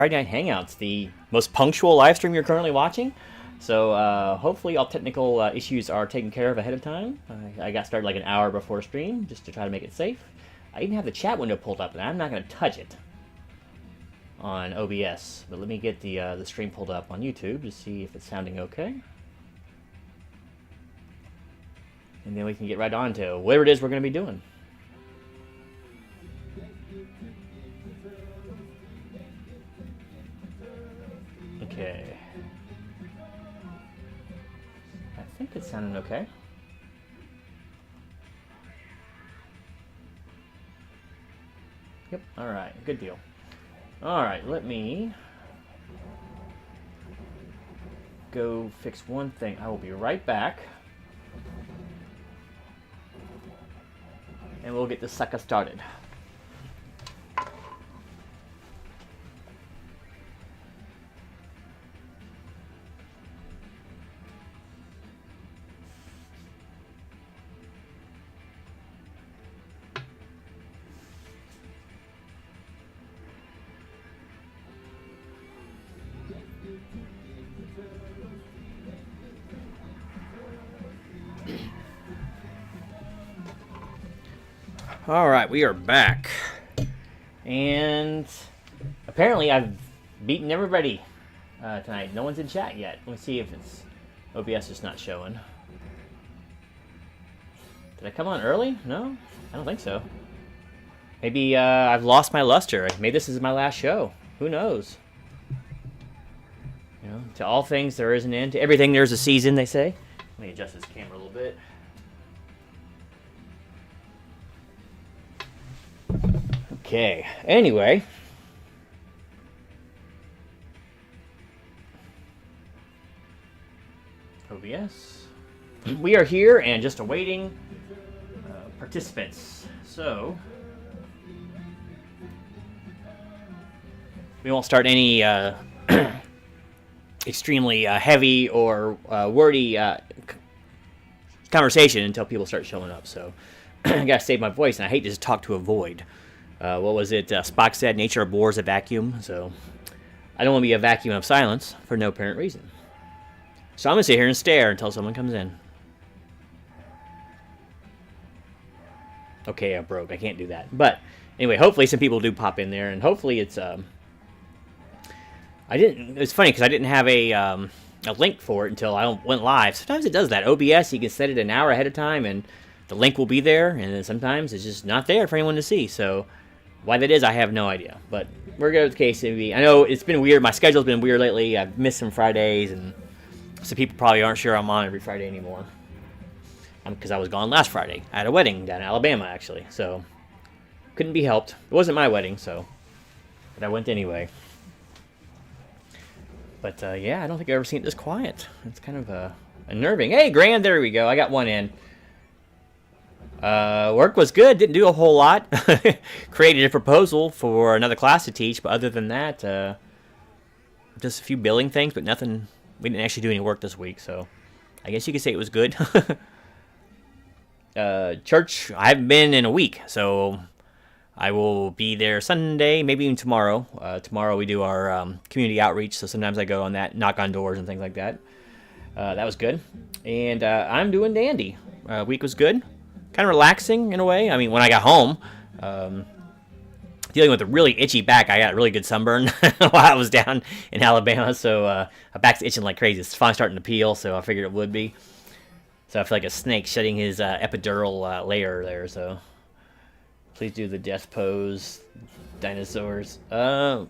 Friday Night Hangouts, the most punctual live stream you're currently watching. So hopefully all technical issues are taken care of ahead of time. I got started like an hour before stream just to try to make it safe. I even have the chat window pulled up, and I'm not going to touch it on OBS. But let me get the stream pulled up on YouTube to see if it's sounding okay. And then we can get right on to whatever it is we're going to be doing. Okay. I think it's sounding okay. Yep, alright, good deal. Alright, let me go fix one thing. I will be right back. And we'll get this sucker started. Alright, we are back. And apparently I've beaten everybody tonight. No one's in chat yet. Let me see if it's OBS is not showing. Did I come on early? No? I don't think so. Maybe I've lost my luster. Maybe this is my last show. Who knows? You know, to all things there is an end. To everything there's a season, they say. Let me adjust this camera a little bit. Okay, anyway. OBS. We are here and just awaiting participants. So, we won't start any extremely heavy or wordy conversation until people start showing up. So, I gotta save my voice, and I hate to just talk to a void. What was it? Spock said, nature abhors a vacuum, so I don't want to be a vacuum of silence for no apparent reason. So I'm going to sit here and stare until someone comes in. Okay, I broke. I can't do that. But anyway, hopefully some people do pop in there, and hopefully it's... It's funny, because I didn't have a link for it until I went live. Sometimes it does that. OBS, you can set it an hour ahead of time, and the link will be there, and then sometimes it's just not there for anyone to see, so... Why that is, I have no idea. But we're good with the case. I know it's been weird. My schedule's been weird lately. I've missed some Fridays, and so people probably aren't sure I'm on every Friday anymore. Because I was gone last Friday. I had a wedding down in Alabama, actually. So, couldn't be helped. It wasn't my wedding, so... But I went anyway. But, yeah, I don't think I've ever seen it this quiet. It's kind of unnerving. Hey, Grand, there we go. I got one in. Work was good, didn't do a whole lot. Created a proposal for another class to teach, but other than that, just a few billing things, but nothing, we didn't actually do any work this week, so I guess you could say it was good. Church, I haven't been in a week, so I will be there Sunday, maybe even tomorrow. Tomorrow we do our community outreach, so sometimes I go on that, knock on doors and things like that. That was good. And I'm doing dandy. Week was good. Kind of relaxing in a way. I mean, when I got home, dealing with a really itchy back, I got a really good sunburn while I was down in Alabama, so my back's itching like crazy. It's finally starting to peel, so I figured it would be. So I feel like a snake shedding his epidural layer there, so please do the death pose, dinosaurs. That's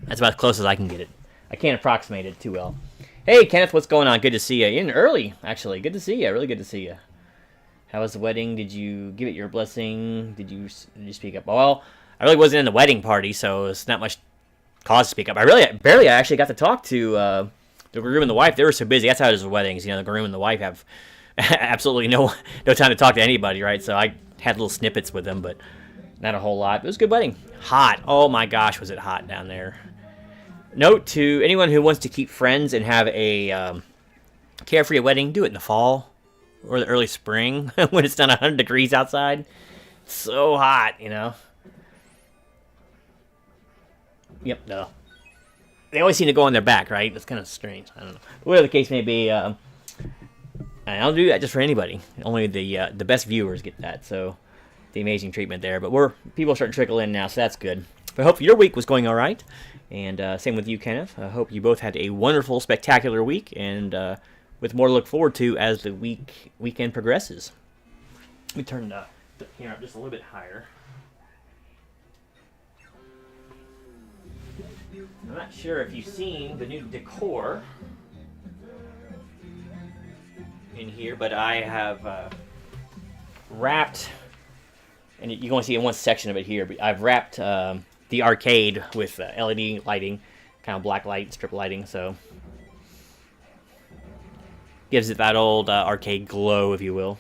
about as close as I can get it. I can't approximate it too well. Hey, Kenneth, what's going on? Good to see you. In early, actually. Good to see you. Really good to see you. How was the wedding? Did you give it your blessing? Did you speak up? Well, I really wasn't in the wedding party, so it's not much cause to speak up. I actually got to talk to the groom and the wife. They were so busy. That's how it is with weddings. You know, the groom and the wife have absolutely no time to talk to anybody, right? So I had little snippets with them, but not a whole lot. It was a good wedding. Hot. Oh my gosh, was it hot down there. Note to anyone who wants to keep friends and have a carefree wedding, do it in the fall or the early spring when it's done 100 degrees outside. It's so hot, you know. Yep, no. They always seem to go on their back, right? That's kind of strange. I don't know. Whatever the case may be, I don't do that just for anybody. Only the best viewers get that, so the amazing treatment there. But people are starting to trickle in now, so that's good. But I hope your week was going all right. And same with you, Kenneth. I hope you both had a wonderful, spectacular week, and with more to look forward to as the weekend progresses. Let me turn the camera up just a little bit higher. I'm not sure if you've seen the new decor in here, but I have wrapped, and you can only see in one section of it here, but I've wrapped the arcade with LED lighting, kind of black light, strip lighting, so gives it that old arcade glow, if you will.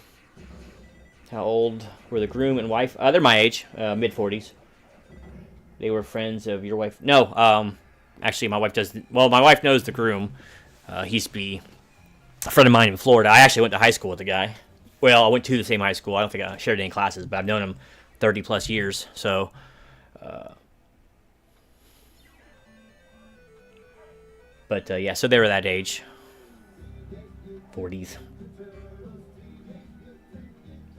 How old were the groom and wife? They're my age, mid-40s. They were friends of your wife? No, actually, my wife does. Well, my wife knows the groom. He used to be a friend of mine in Florida. I actually went to high school with the guy. Well, I went to the same high school. I don't think I shared any classes, but I've known him 30 plus years. So, yeah. So they were that age, 40s.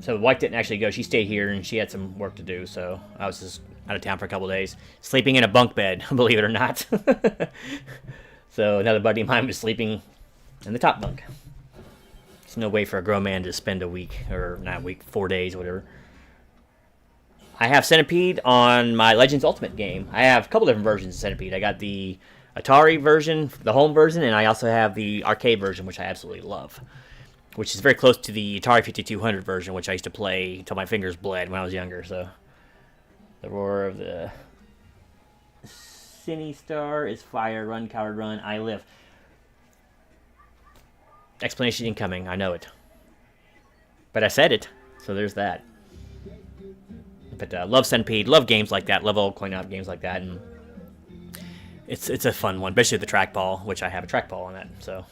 So the wife didn't actually go. She stayed here, and she had some work to do. So I was just out of town for a couple of days, sleeping in a bunk bed, believe it or not. So another buddy of mine was sleeping in the top bunk. There's no way for a grown man to spend a week, or not a week, 4 days, whatever. I have Centipede on my Legends Ultimate game. I have a couple different versions of Centipede. I got the Atari version, the home version, and I also have the arcade version, which I absolutely love, which is very close to the Atari 5200 version, which I used to play until my fingers bled when I was younger. So the roar of the Cine Star is fire, run, coward, run, I live. Explanation incoming, I know it. But I said it, so there's that. But love Centipede, love games like that, love old coin-op games like that, and it's a fun one, especially the trackball, which I have a trackball on that, so.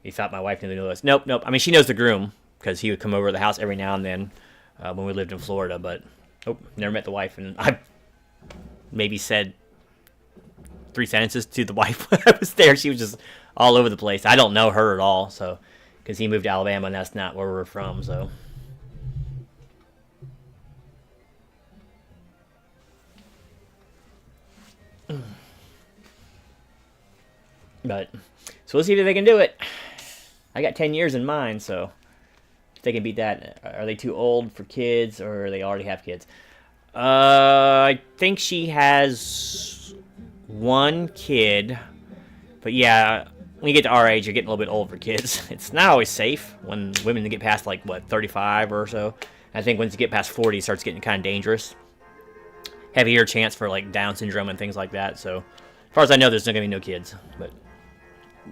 You thought my wife knew the list. Nope. I mean, she knows the groom, because he would come over to the house every now and then when we lived in Florida, but never met the wife, and I maybe said 3 sentences to the wife when I was there. She was just all over the place. I don't know her at all, so, because he moved to Alabama, and that's not where we're from, so. But, so we'll see if they can do it. I got 10 years in mind, so if they can beat that. Are they too old for kids, or they already have kids? I think she has 1 kid. But yeah, when you get to our age, you're getting a little bit old for kids. It's not always safe when women get past, 35 or so. I think once you get past 40, it starts getting kind of dangerous. Heavier chance for, Down syndrome and things like that. So, as far as I know, there's not going to be no kids. But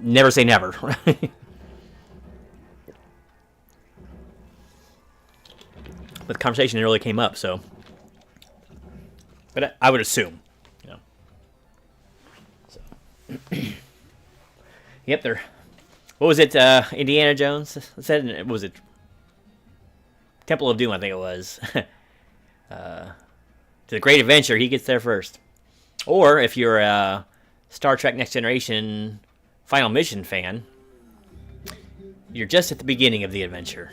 never say never. But the conversation really came up, so. But I would assume, So. Yep, they're. What was it? Indiana Jones said. What was it? Temple of Doom, I think it was. To the Great Adventure, he gets there first. Or if you're a Star Trek Next Generation Final Mission fan, you're just at the beginning of the adventure.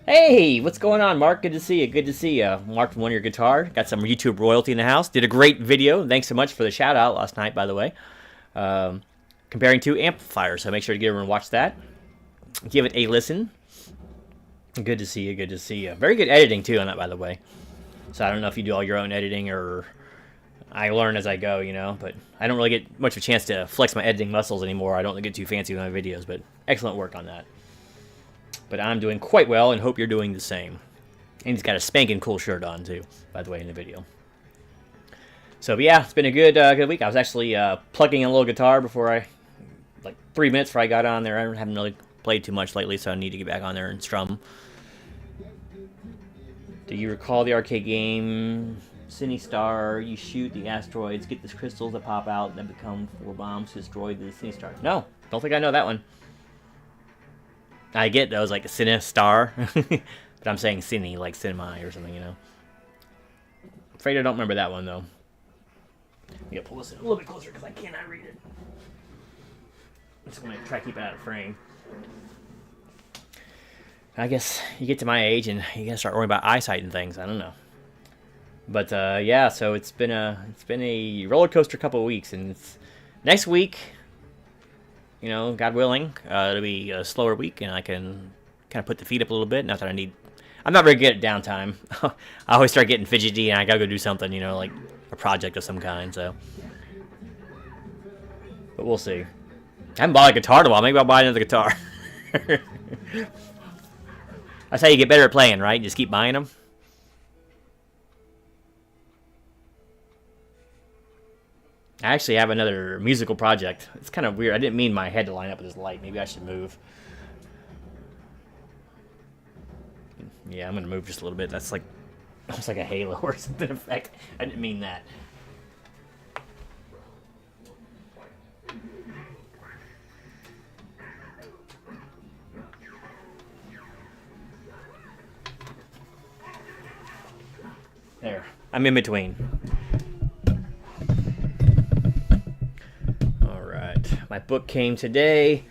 Hey, what's going on, Mark? Good to see you. Good to see you. Mark from One Your Guitar. Got some YouTube royalty in the house. Did a great video. Thanks so much for the shout out last night, by the way. Comparing 2 amplifiers. So make sure to get over and watch that. Give it a listen. Good to see you. Good to see you. Very good editing, too, on that, by the way. So I don't know if you do all your own editing, or I learn as I go, But I don't really get much of a chance to flex my editing muscles anymore. I don't get too fancy with my videos, but excellent work on that. But I'm doing quite well, and hope you're doing the same. And he's got a spanking cool shirt on, too, by the way, in the video. So, but yeah, it's been a good week. I was actually plugging in a little guitar before 3 minutes before I got on there. I haven't really played too much lately, so I need to get back on there and strum. Do you recall the arcade game, Cine Star? You shoot the asteroids, get the crystals that pop out, and then become 4 bombs to destroy the Cine Star. No, don't think I know that one. I get those, like a Cine Star. But I'm saying cine, like cinema or something, you know. Afraid I don't remember that one, though. I'm going to pull this in a little bit closer because I cannot read it. I'm just going to try to keep it out of frame. I guess you get to my age and you gotta start worrying about eyesight and things. I don't know, but yeah. So it's been a roller coaster couple of weeks, and next week, you know, God willing, it'll be a slower week, and I can kind of put the feet up a little bit. Not that I'm not very good at downtime. I always start getting fidgety, and I gotta go do something, you know, like a project of some kind. So, but we'll see. I haven't bought a guitar in a while. Maybe I'll buy another guitar. That's how you get better at playing, right? Just keep buying them. I actually have another musical project. It's kind of weird. I didn't mean my head to line up with this light. Maybe I should move. Yeah, I'm going to move just a little bit. That's like almost like a halo or something effect. I didn't mean that. There. I'm in between. Alright. My book came today.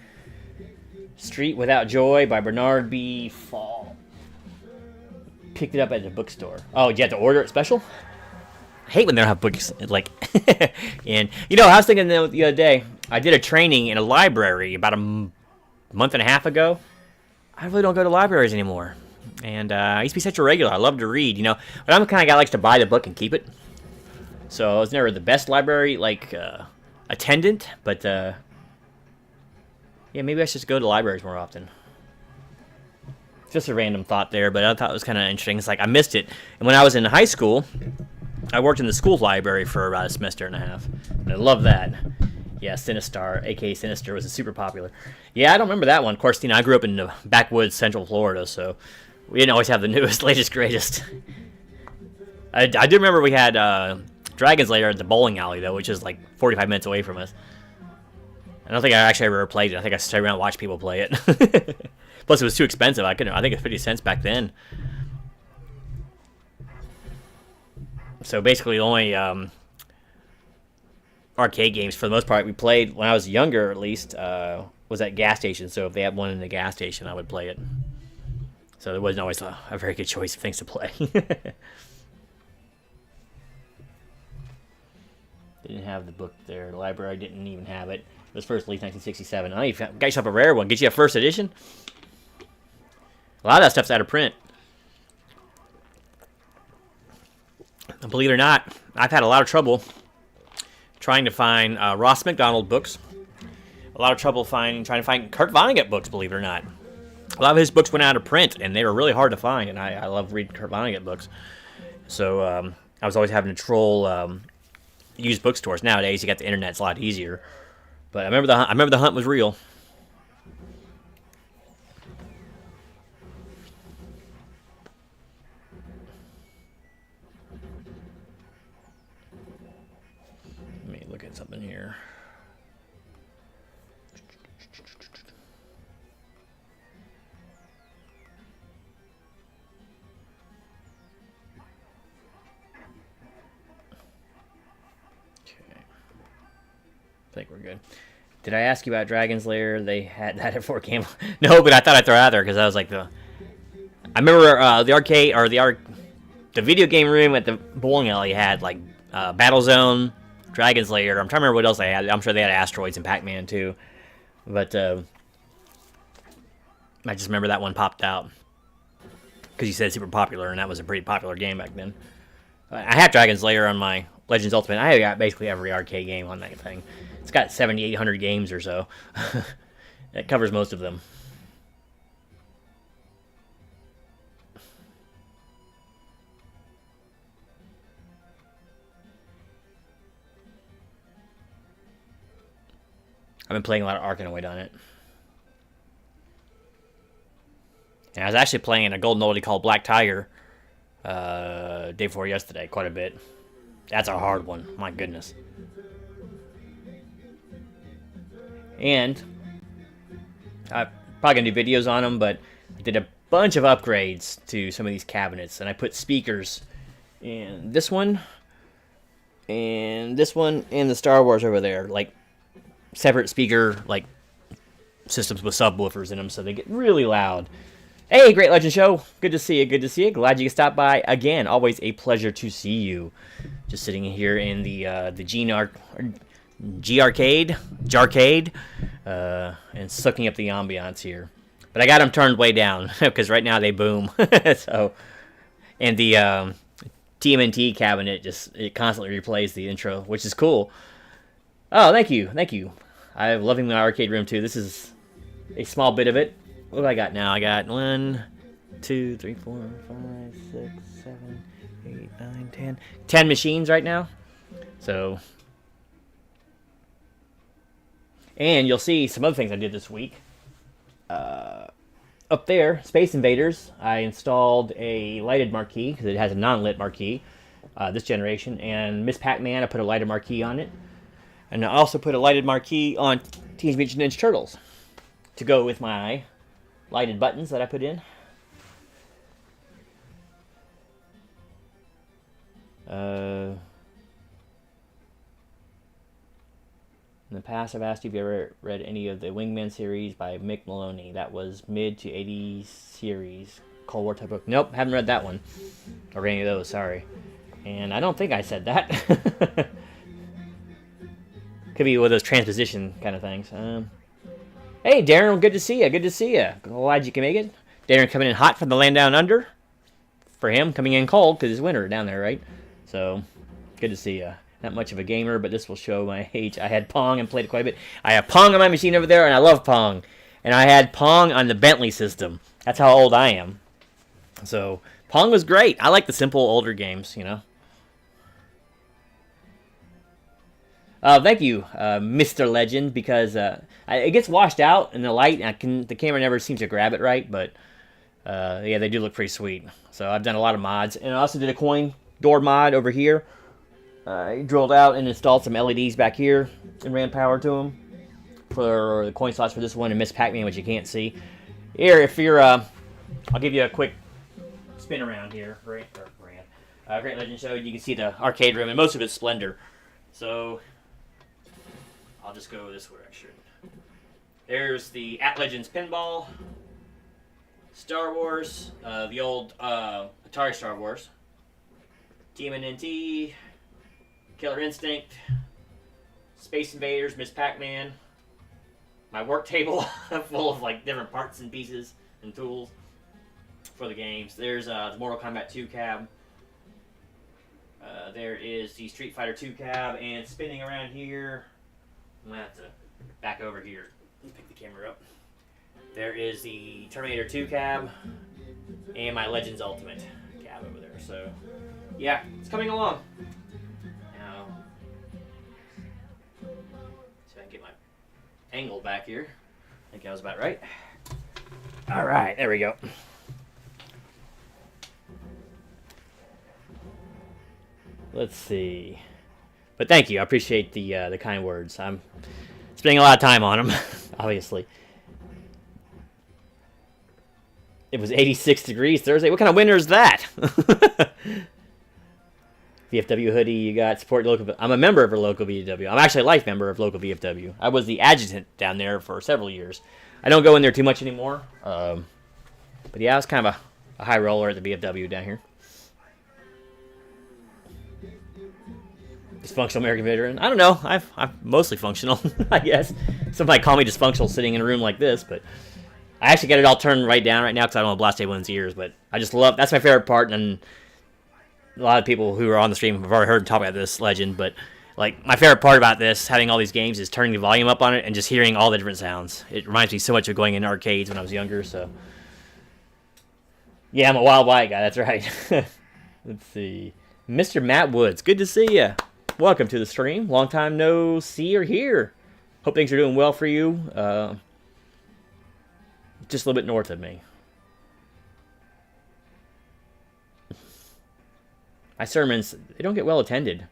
Street Without Joy by Bernard B. Fall. Picked it up at the bookstore. Oh, you have to order it special? I hate when they don't have books, like... and, you know, I was thinking the other day, I did a training in a library about a month and a half ago. I really don't go to libraries anymore. And I used to be such a regular. I love to read, you know. But I'm the kind of guy that likes to buy the book and keep it. So I was never the best library, like, attendant. But, yeah, maybe I should just go to libraries more often. Just a random thought there, but I thought it was kind of interesting. It's like, I missed it. And when I was in high school, I worked in the school library for about a semester and a half. And I love that. Yeah, Sinistar, a.k.a. Sinister, was super popular. Yeah, I don't remember that one. Of course, you know, I grew up in the backwoods, central Florida, so... we didn't always have the newest, latest, greatest. I do remember we had Dragon's Lair at the bowling alley, though, which is like 45 minutes away from us. I don't think I actually ever played it. I think I stayed around and watched people play it. Plus, it was too expensive. I think it was 50 cents back then. So basically, the only arcade games, for the most part, we played when I was younger, at least, was at gas stations. So if they had one in the gas station, I would play it. So it wasn't always a very good choice of things to play. Didn't have the book there. The library didn't even have it. It was first released 1967. Oh, you got yourself a rare one. Get you a first edition? A lot of that stuff's out of print. And believe it or not, I've had a lot of trouble trying to find Ross McDonald books. A lot of trouble trying to find Kurt Vonnegut books, believe it or not. A lot of his books went out of print, and they were really hard to find, and I love reading Kurt Vonnegut books. So I was always having to troll used bookstores. Nowadays, you got the internet; it's a lot easier. But I remember the hunt was real. Let me look at something here. I think we're good. Did I ask you about Dragon's Lair? They had that at Fort Campbell. No, but I thought I'd throw it out there because I was like I remember the arcade or the video game room at the bowling alley had like Battlezone, Dragon's Lair. I'm trying to remember what else they had. I'm sure they had Asteroids and Pac-Man too. But I just remember that one popped out because you said super popular, and that was a pretty popular game back then. I have Dragon's Lair on my Legends Ultimate. I got basically every arcade game on that thing. It's got 7,800 games or so. That covers most of them. I've been playing a lot of Arkanoid on it. And I was actually playing a golden oldie called Black Tiger day before yesterday quite a bit. That's a hard one. My goodness. And I'm probably going to do videos on them, but I did a bunch of upgrades to some of these cabinets, and I put speakers in this one, and this one, and the Star Wars over there, like separate speaker like systems with subwoofers in them, so they get really loud. Hey, Great Legend Show, good to see you. Good to see you. Glad you could stop by again. Always a pleasure to see you. Just sitting here in the G-Arcade, and sucking up the ambiance here. But I got them turned way down because right now they boom. So, and the TMNT cabinet it constantly replays the intro, which is cool. Oh, thank you. I'm loving my arcade room too. This is a small bit of it. What do I got now? I got 1, 2, 3, 4, 5, 6, 7, 8, 9, 10. 10 machines right now. So, and you'll see some other things I did this week. Up there, Space Invaders, I installed a lighted marquee because it has a non-lit marquee this generation. And Miss Pac-Man, I put a lighted marquee on it. And I also put a lighted marquee on Teenage Mutant Ninja Turtles to go with my lighted buttons that I put in. In the past, I've asked you if you ever read any of the Wingman series by Mick Maloney. That was mid to 80s series, Cold War type book. Nope, haven't read that one. Or any of those, sorry. And I don't think I said that. Could be one of those transposition kind of things. Hey, Darren, good to see you. Good to see you. Glad you can make it. Darren coming in hot from the land down under. For him, coming in cold because it's winter down there, right? So, good to see you. Not much of a gamer, but this will show my age. I had Pong and played it quite a bit. I have Pong on my machine over there, and I love Pong. And I had Pong on the Bentley system. That's how old I am. So, Pong was great. I like the simple, older games, you know. Thank you, Mr. Legend, because it gets washed out in the light, and the camera never seems to grab it right, but yeah, they do look pretty sweet. So I've done a lot of mods, and I also did a coin door mod over here. I drilled out and installed some LEDs back here and ran power to them for the coin slots for this one and Miss Pac-Man, which you can't see. Here, if you're, I'll give you a quick spin around here. Great Legend Show. You can see the arcade room, and most of it's Splendor. So I'll just go this direction. There's the At Legends Pinball, Star Wars, the old Atari Star Wars, TMNT, Killer Instinct, Space Invaders, Miss Pac-Man, my work table full of like different parts and pieces and tools for the games. There's the Mortal Kombat 2 cab. There is the Street Fighter 2 cab, and spinning around here, I'm going to have to back over here and pick the camera up. There is the Terminator 2 cab, and my Legends Ultimate cab over there. So, yeah, it's coming along. Now, see if I can get my angle back here. I think I was about right. All right, there we go. Let's see. But thank you. I appreciate the kind words. I'm spending a lot of time on them, obviously. It was 86 degrees Thursday. What kind of winter is that? VFW hoodie, you got support local. I'm a member of a local VFW. I'm actually a life member of local VFW. I was the adjutant down there for several years. I don't go in there too much anymore. But yeah, I was kind of a high roller at the VFW down here. Dysfunctional American veteran. I don't know. I'm mostly functional, I guess. Some might call me dysfunctional sitting in a room like this, but I actually got it all turned right down right now because I don't want to blast anyone's ears. But I just love, that's my favorite part, and a lot of people who are on the stream have already heard talk about this Legend, but like my favorite part about this, having all these games, is turning the volume up on it and just hearing all the different sounds. It reminds me so much of going in arcades when I was younger, so. Yeah, I'm a wild white guy, that's right. Let's see. Mr. Matt Woods, good to see you. Welcome to the stream. Long time no see or hear. Hope things are doing well for you. Just a little bit north of me. My sermons, they don't get well attended.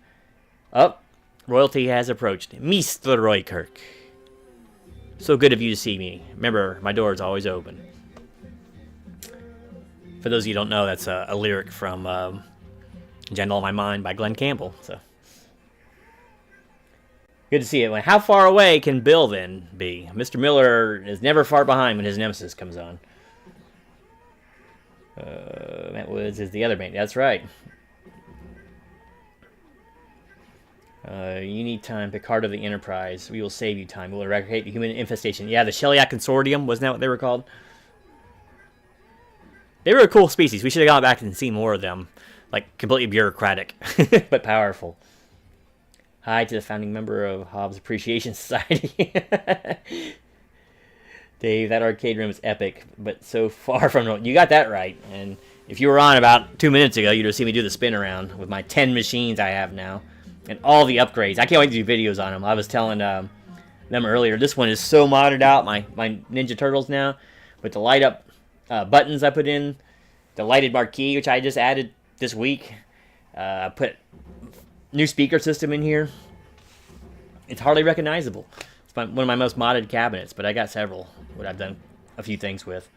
Royalty has approached. Mr. Roykirk. So good of you to see me. Remember, my door is always open. For those of you who don't know, that's a lyric from Gentle on My Mind by Glenn Campbell. So good to see it. How far away can Bill then be? Mr. Miller is never far behind when his nemesis comes on. Matt Woods is the other mate. That's right. You need time. Picard of the Enterprise. We will save you time. We will eradicate the human infestation. Yeah, the Shellyak Consortium. Wasn't that what they were called? They were a cool species. We should have gone back and seen more of them. Like, completely bureaucratic, but powerful. Hi to the founding member of Hobbs Appreciation Society. Dave, that arcade room is epic, but so far from... You got that right. And if you were on about 2 minutes ago, you'd have seen me do the spin around with my 10 machines I have now. And all the upgrades. I can't wait to do videos on them. I was telling them earlier, this one is so modded out, my Ninja Turtles now, with the light up buttons I put in, the lighted marquee, which I just added this week. I put new speaker system in here. It's hardly recognizable. It's one of my most modded cabinets, but I got several, what I've done a few things with.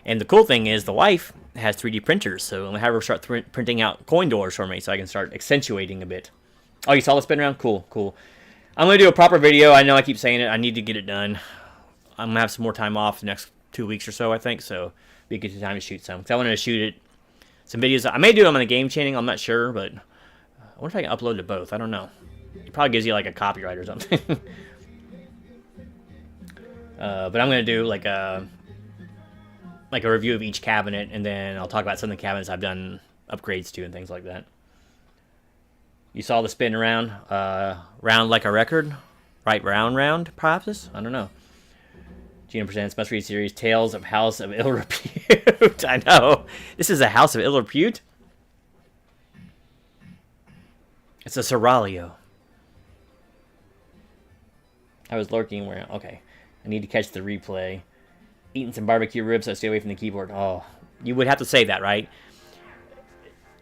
And the cool thing is the wife has 3D printers, so I'm going to have her start printing out coin doors for me so I can start accentuating a bit. Oh, you saw the spin around? Cool, cool. I'm going to do a proper video. I know I keep saying it. I need to get it done. I'm going to have some more time off the next 2 weeks or so, I think, so be a good time to shoot some. Because I wanted to shoot some videos. I may do them on the game channel. I'm not sure, but I wonder if I can upload to both. I don't know. It probably gives you like a copyright or something. But I'm going to do like a review of each cabinet, and then I'll talk about some of the cabinets I've done upgrades to and things like that. You saw the spin around, round like a record, right round, perhaps? I don't know. Gina presents must read series Tales of House of Ill Repute. I know. This is a House of Ill Repute? It's a Seraglio. I was lurking where... Okay. I need to catch the replay. Eating some barbecue ribs so I stay away from the keyboard. Oh, you would have to say that, right?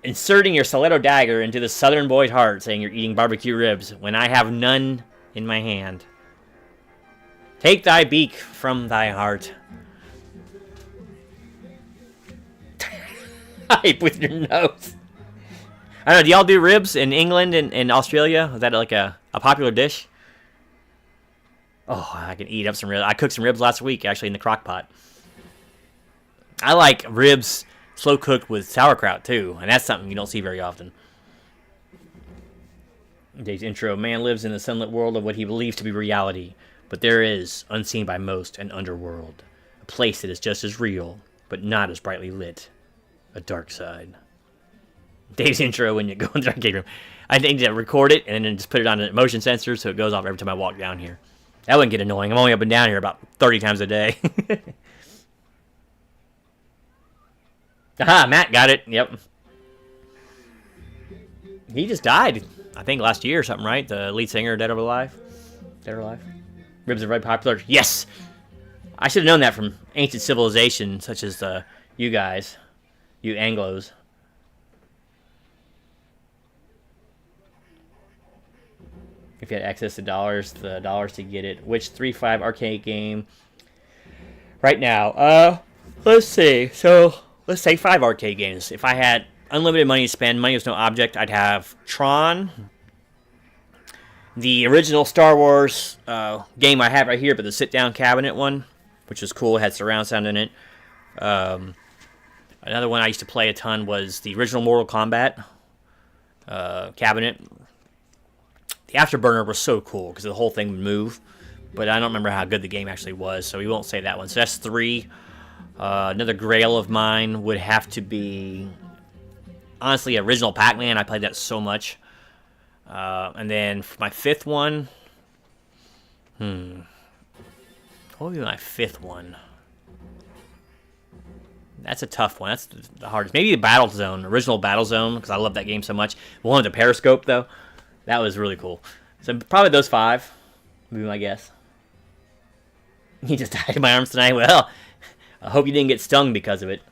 Inserting your stiletto dagger into the southern boy's heart, saying you're eating barbecue ribs when I have none in my hand. Take thy beak from thy heart. Hype with your nose. I don't know, do y'all do ribs in England and Australia? Is that like a popular dish? Oh, I can eat up some ribs. I cooked some ribs last week, actually, in the crock pot. I like ribs slow cooked with sauerkraut, too. And that's something you don't see very often. Dave's intro. Man lives in the sunlit world of what he believes to be reality. But there is, unseen by most, an underworld. A place that is just as real, but not as brightly lit. A dark side. Dave's intro when you go in the arcade room. I need to record it and then just put it on a motion sensor so it goes off every time I walk down here. That wouldn't get annoying. I'm only up and down here about 30 times a day. Aha, Matt got it. Yep. He just died, I think, last year or something, right? The lead singer, Dead or Alive? Dead or Alive? Ribs are very popular. Yes! I should have known that from ancient civilization, such as you guys. You Anglos. If you had access to the dollars to get it. Which 3.5 arcade game right now? Let's see. So, let's say 5 arcade games. If I had unlimited money to spend, money was no object, I'd have Tron, the original Star Wars game I have right here, but the sit-down cabinet one, which was cool, it had surround sound in it. Another one I used to play a ton was the original Mortal Kombat cabinet. The Afterburner was so cool because the whole thing would move, but I don't remember how good the game actually was, so we won't say that one. So that's 3. Another grail of mine would have to be, honestly, original Pac-Man. I played that so much. And then for my 5th one, what would be my 5th one? That's a tough one. That's the hardest. Maybe the Battlezone, original Battlezone, because I love that game so much. The one with the periscope, though, that was really cool. So probably those 5 would be my guess. He just died in my arms tonight. Well, I hope you didn't get stung because of it.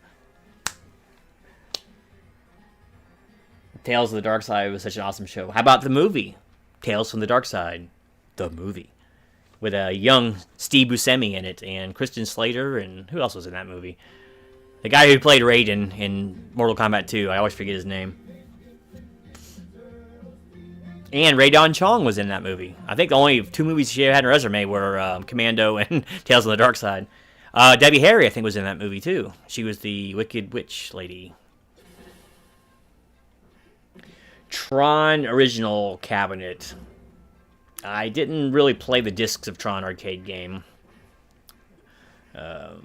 Tales of the Dark Side was such an awesome show. How about the movie? Tales from the Dark Side. The movie. With a young Steve Buscemi in it, and Christian Slater, and who else was in that movie? The guy who played Raiden in Mortal Kombat 2. I always forget his name. And Rae Dawn Chong was in that movie. I think the only 2 movies she had in her resume were Commando and Tales of the Dark Side. Debbie Harry, I think, was in that movie, too. She was the Wicked Witch lady. Tron Original Cabinet. I didn't really play the discs of Tron arcade game. But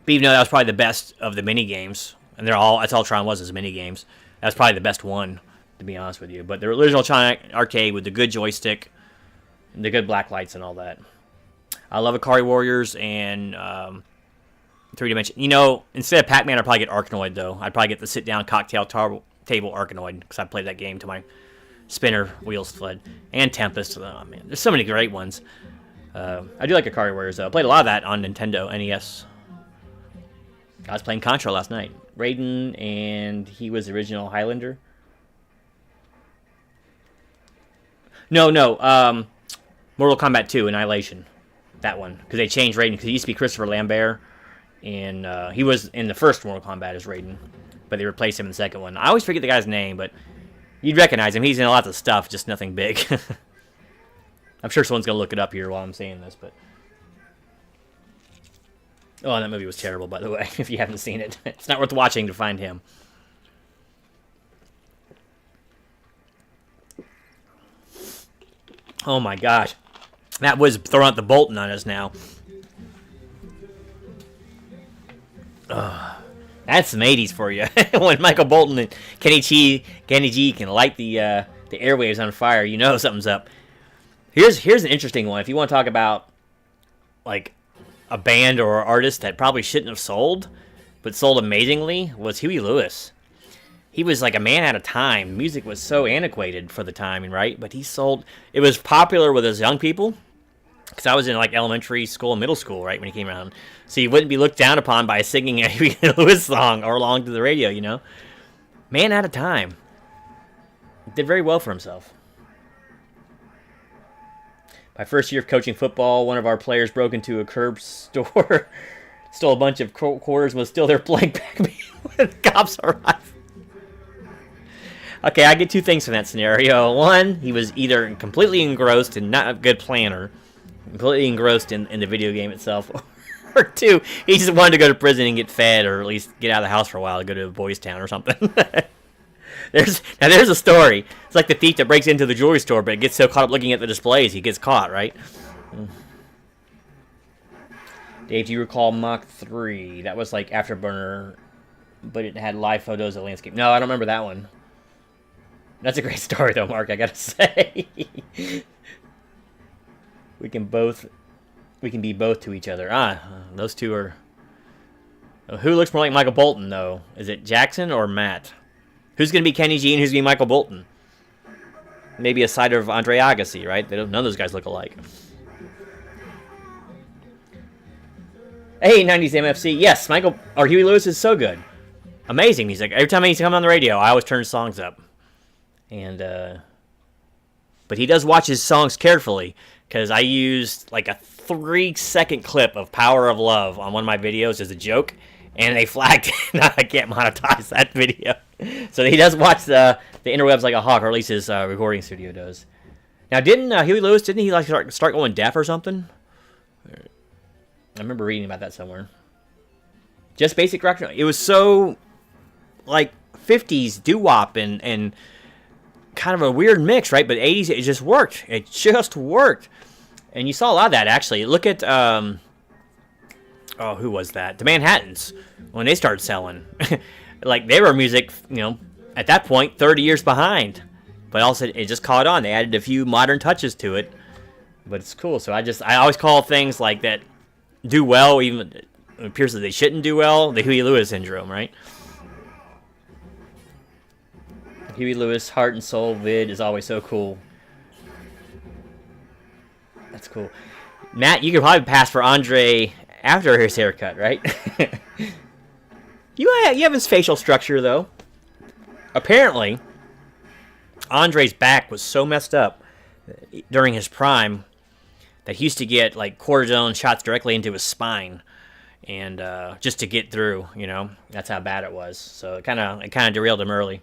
even though that was probably the best of the mini games, and that's all Tron was mini games. That's probably the best one, to be honest with you. But the original Tron arcade with the good joystick, and the good black lights and all that. I love Ikari Warriors and 3-dimension. You know, instead of Pac-Man, I'd probably get Arkanoid, though. I'd probably get the sit-down cocktail table Arkanoid, because I played that game till my spinner wheels fled. And Tempest. Oh, man. There's so many great ones. I do like Ikari Warriors, though. I played a lot of that on Nintendo NES. I was playing Contra last night. Raiden, and he was the original Highlander. No. Mortal Kombat 2, Annihilation. That one. Because they changed Raiden, because he used to be Christopher Lambert. And he was in the first Mortal Kombat as Raiden. But they replaced him in the second one. I always forget the guy's name, but you'd recognize him. He's in lots of stuff, just nothing big. I'm sure someone's going to look it up here while I'm saying this, but... Oh, that movie was terrible, by the way, if you haven't seen it. It's not worth watching to find him. Oh my gosh. That was throwing out the Bolton on us now. That's some 80s for you. When Michael Bolton and Kenny G can light the airwaves on fire, you know something's up. Here's an interesting one. If you want to talk about, like, a band or artist that probably shouldn't have sold, but sold amazingly, was Huey Lewis. He was like a man out of time. Music was so antiquated for the timing, right? But he sold... It was popular with his young people, because I was in like elementary school and middle school, right, when he came around. So you wouldn't be looked down upon by singing a Huey Lewis song or along to the radio, you know? Man out of time. Did very well for himself. My first year of coaching football, one of our players broke into a curb store, stole a bunch of quarters, and was still there playing back when the cops arrived. Okay, I get 2 things from that scenario. One, he was either completely engrossed and not a good planner, completely engrossed in the video game itself, or 2, he just wanted to go to prison and get fed, or at least get out of the house for a while to go to a boys' town or something. There's a story. It's like the thief that breaks into the jewelry store, but gets so caught up looking at the displays, he gets caught, right? Dave, do you recall Mach 3? That was like Afterburner, but it had live photos of landscape. No, I don't remember that one. That's a great story, though, Mark, I gotta say. We can be both to each other. Those two are... Who looks more like Michael Bolton, though? Is it Jackson or Matt? Who's going to be Kenny G and who's going to be Michael Bolton? Maybe a side of Andre Agassi, right? None of those guys look alike. Hey, 90s MFC. Yes, Huey Lewis is so good. Amazing music. Every time he's come on the radio, I always turn his songs up. And, but he does watch his songs carefully, because I used like a 3-second clip of Power of Love on one of my videos as a joke, and they flagged it. Now I can't monetize that video. So he does watch the interwebs like a hawk, or at least his recording studio does. Now, Huey Lewis, didn't he like start going deaf or something? I remember reading about that somewhere. Just basic rock. It was so like 50s doo-wop and kind of a weird mix, right? But 80s, it just worked. It just worked. And you saw a lot of that, actually. Look at, who was that? The Manhattans, when they started selling. Like, they were music, at that point, 30 years behind. But also, it just caught on. They added a few modern touches to it. But it's cool. So I always call things like that do well, even it appears that they shouldn't do well, the Huey Lewis syndrome, right? Huey Lewis, Heart and Soul vid is always so cool. That's cool. Matt, you could probably pass for Andre after his haircut, right? You have his facial structure, though. Apparently, Andre's back was so messed up during his prime that he used to get like cortisone shots directly into his spine. and just to get through, you know, that's how bad it was. So it kind of derailed him early.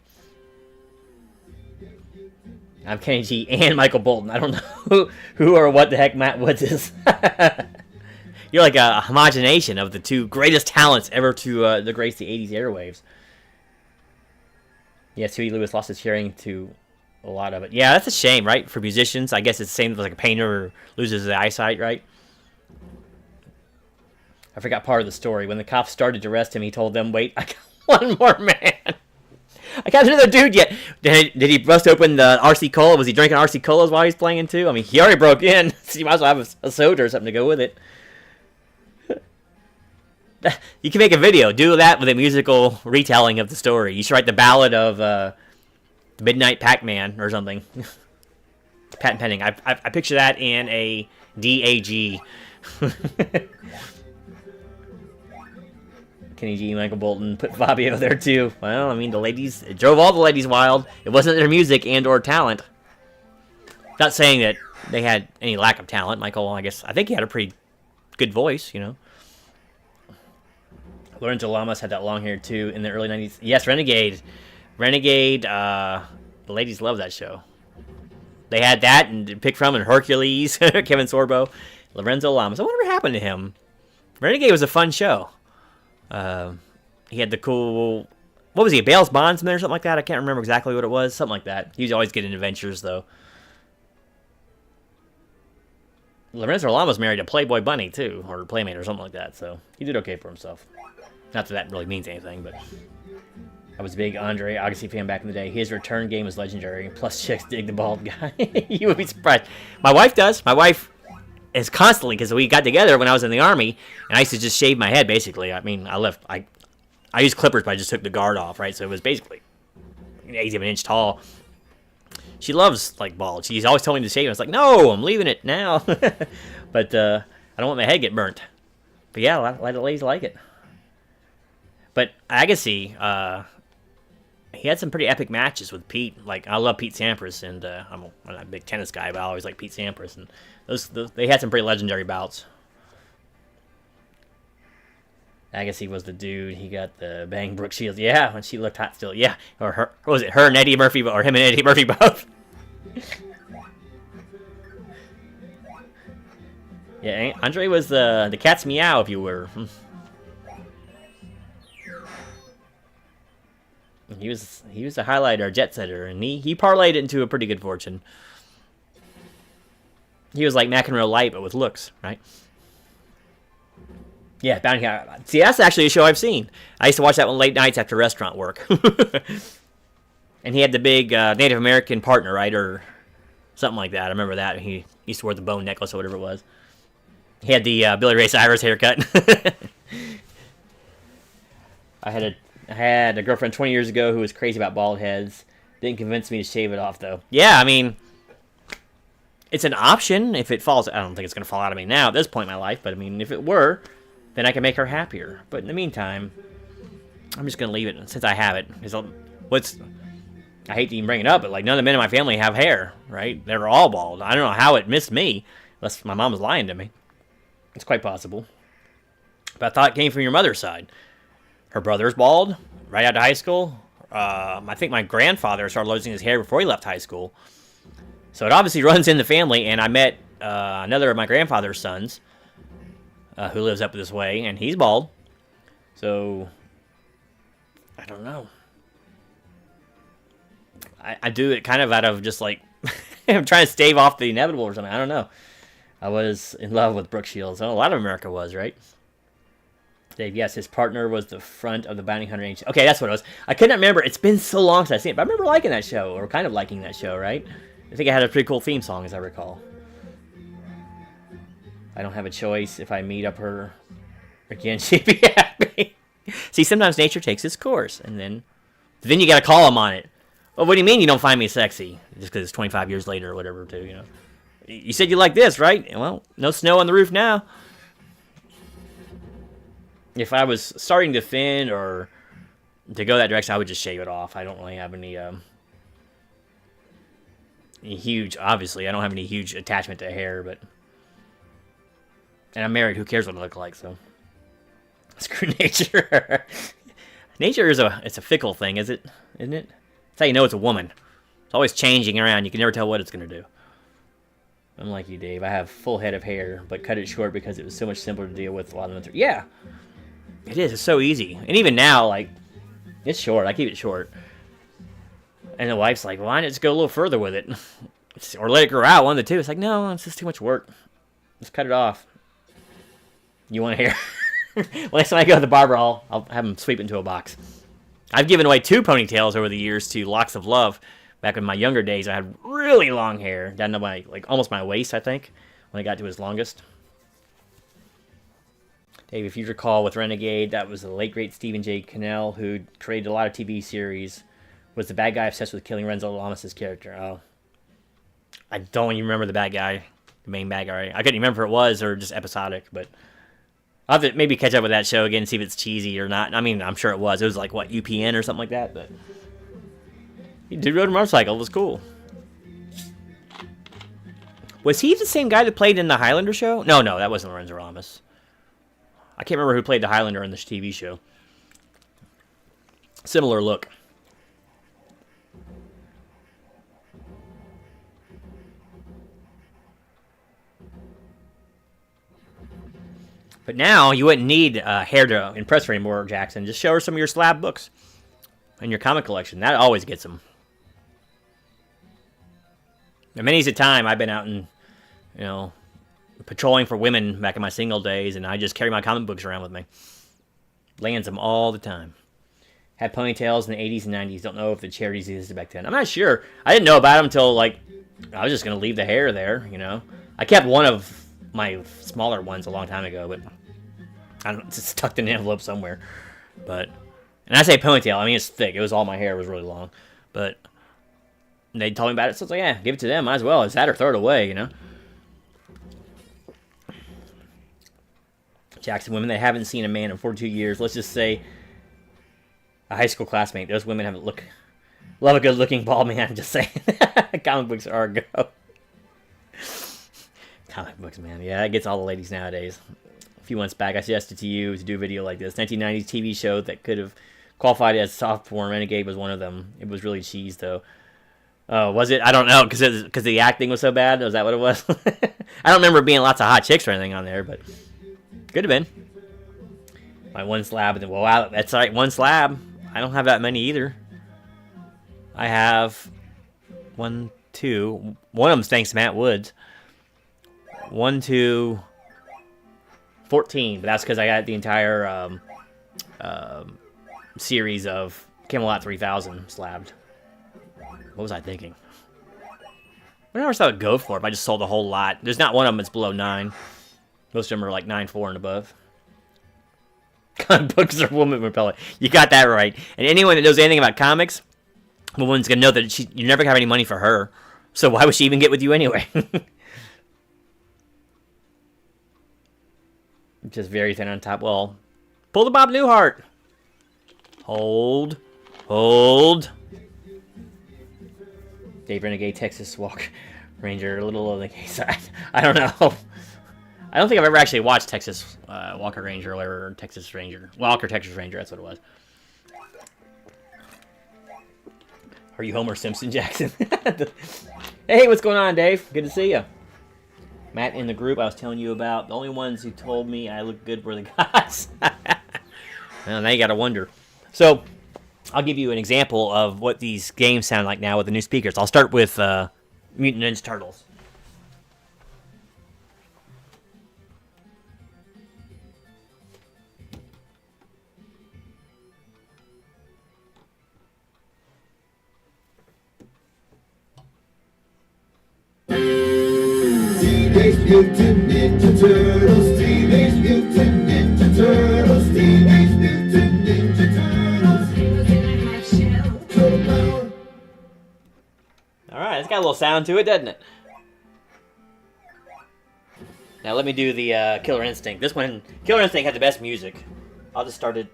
I'm Kenny G and Michael Bolton. I don't know who or what the heck Matt Woods is. You're like a homogenation of the two greatest talents ever to grace the 80s airwaves. Yes, Huey Lewis lost his hearing to a lot of it. Yeah, that's a shame, right? For musicians, I guess it's the same as like a painter loses his eyesight, right? I forgot part of the story. When the cops started to arrest him, he told them, "Wait, I got one more man. I got another dude yet." Did he bust open the RC Cola? Was he drinking RC Colas while he was playing too? I mean, he already broke in, so you might as well have a soda or something to go with it. You can make a video. Do that with a musical retelling of the story. You should write the ballad of Midnight Pac-Man or something. Patent pending. I picture that in a DAG. Kenny G, Michael Bolton, put Fabio there too. Well, I mean, it drove all the ladies wild. It wasn't their music and or talent. Not saying that they had any lack of talent. Michael, I think he had a pretty good voice, you know. Lorenzo Lamas had that long hair too in the early 90s. Yes, Renegade, the ladies love that show. They had that and pick from and Hercules, Kevin Sorbo, Lorenzo Lamas. I wonder what happened to him. Renegade was a fun show. He had the cool, what was he, a Bale's Bondsman or something like that? I can't remember exactly what it was. Something like that. He was always getting adventures, though. Lorenzo Lamas married a Playboy bunny, too, or a Playmate or something like that, so he did okay for himself. Not that really means anything, but I was a big Andre Agassi fan back in the day. His return game was legendary. Plus, chicks dig the bald guy. You would be surprised. My wife does. My wife is constantly, because we got together when I was in the Army, and I used to just shave my head, basically. I mean, I used clippers, but I just took the guard off, right? So it was basically 1/8 of an inch tall. She loves, like, bald. She's always telling me to shave. I was like, no, I'm leaving it now. But I don't want my head to get burnt. But yeah, a lot of ladies like it. But Agassi, he had some pretty epic matches with Pete. Like, I love Pete Sampras, and I'm a big tennis guy, but I always like Pete Sampras. And they had some pretty legendary bouts. Agassi was the dude. He got the bang Brooke Shields. Yeah, when she looked hot still. Yeah, or her. What was it? Her and Eddie Murphy, or him and Eddie Murphy both. Yeah, Andre was the cat's meow, if you were. He was a highlighter, a jet setter, and he parlayed it into a pretty good fortune. He was like McEnroe light, but with looks, right? Yeah, Bounty Hunter. See, that's actually a show I've seen. I used to watch that one late nights after restaurant work. And he had the big Native American partner, right, or something like that. I remember that. He used to wear the bone necklace or whatever it was. He had the Billy Ray Cyrus haircut. I had a girlfriend 20 years ago who was crazy about bald heads. Didn't convince me to shave it off, though. Yeah, I mean, it's an option if it falls. I don't think it's going to fall out of me now at this point in my life, but I mean, if it were, then I can make her happier. But in the meantime, I'm just going to leave it since I have it. I hate to even bring it up, but like none of the men in my family have hair, right? They're all bald. I don't know how it missed me, unless my mom was lying to me. It's quite possible. But I thought it came from your mother's side. Her brother's bald right out of high school. I think my grandfather started losing his hair before he left high school. So it obviously runs in the family, and I met another of my grandfather's sons who lives up this way, and he's bald. So, I don't know. I do it kind of out of just like, I'm trying to stave off the inevitable or something. I don't know. I was in love with Brooke Shields. A lot of America was, right? Dave, yes, his partner was the front of the Bounty Hunter Agency. Okay, that's what it was. I couldn't remember. It's been so long since I've seen it, but I remember liking that show, or kind of liking that show, right? I think it had a pretty cool theme song, as I recall. I don't have a choice. If I meet up her again, she'd be happy. See, sometimes nature takes its course, and then you gotta call him on it. Well, what do you mean you don't find me sexy? Just because it's 25 years later or whatever, too, you know? You said you like this, right? Well, no snow on the roof now. If I was starting to thin or to go that direction, I would just shave it off. I don't really have any huge, obviously, I don't have any huge attachment to hair, but... And I'm married, who cares what I look like, so... Screw nature. Nature is it's a fickle thing, isn't it? That's how you know it's a woman. It's always changing around. You can never tell what it's gonna do. Unlike you, Dave, I have full head of hair, but cut it short because it was so much simpler to deal with a lot of them. Yeah, it is. It's so easy. And even now, like, it's short. I keep it short. And the wife's like, why not just go a little further with it? Or let it grow out, one of the two. It's like, no, it's just too much work. Just cut it off. You want hair? Well, next time I go to the barber, I'll have him sweep it into a box. I've given away 2 ponytails over the years to Locks of Love. Back in my younger days, I had really long hair, down to my, like, almost my waist, I think, when I got to his longest. Dave, if you recall with Renegade, that was the late, great Stephen J. Cannell, who created a lot of TV series, was the bad guy obsessed with killing Renzo Lamas' character. Oh, I don't even remember the bad guy, the main bad guy. I couldn't remember if it was or just episodic, but I'll have to maybe catch up with that show again and see if it's cheesy or not. I mean, I'm sure it was. It was like, what, UPN or something like that, but he did rode a motorcycle. It was cool. Was he the same guy that played in the Highlander show? No, that wasn't Lorenzo Lamas. I can't remember who played the Highlander in this TV show. Similar look. But now you wouldn't need hair to impress her anymore, Jackson. Just show her some of your slab books and your comic collection. That always gets them. And many's a time I've been out and, patrolling for women back in my single days, and I just carry my comic books around with me. Lands them all the time. Had ponytails in the 80s and 90s. Don't know if the charities existed back then. I'm not sure. I didn't know about them until, like, I was just going to leave the hair there, I kept one of my smaller ones a long time ago, but I don't know, it's tucked in an envelope somewhere. But, and I say ponytail, I mean it's thick. It was all my hair was really long. But they told me about it, so it's like, yeah, give it to them. Might as well. It's that or throw it away, Jackson, women that haven't seen a man in 42 years, let's just say a high school classmate. Those women love a good-looking bald man, just saying. Comic books are a go. Comic books, man. Yeah, that gets all the ladies nowadays. A few months back, I suggested to you to do a video like this. 1990s TV show that could have qualified as soft porn. Renegade was one of them. It was really cheese, though. Was it? I don't know, because the acting was so bad. Was that what it was? I don't remember being lots of hot chicks or anything on there, but could have been. My one slab, and then, well, wow, that's right, one slab. I don't have that many either. I have 1, 2. One of them's thanks to Matt Woods. 1, 2, 14, but that's because I got the entire series of Camelot 3000 slabbed. What was I thinking? I never thought I'd go for it if I just sold a whole lot. There's not one of them that's below 9. Most of them are like 9.4 and above. Comic books are woman repellent. You got that right. And anyone that knows anything about comics, woman's gonna know that you never have any money for her. So why would she even get with you anyway? Just very thin on top. Well, pull the Bob Newhart. Hold. Dave Renegade, Texas Walker Ranger, a little on the gay side. I don't know. I don't think I've ever actually watched Texas Walker Ranger or Texas Ranger. Walker Texas Ranger, that's what it was. Are you Homer Simpson, Jackson? Hey, what's going on, Dave? Good to see you. Matt in the group I was telling you about, the only ones who told me I look good were the guys. Well, now you gotta wonder. So, I'll give you an example of what these games sound like now with the new speakers. I'll start with Mutant Ninja Turtles. Teenage Mutant Ninja Turtles, Teenage Mutant Ninja Turtles, Teenage Mutant Ninja Turtles. Turtle power. Alright, it's got a little sound to it, doesn't it? Now let me do the Killer Instinct. This one, Killer Instinct had the best music. I'll just start it.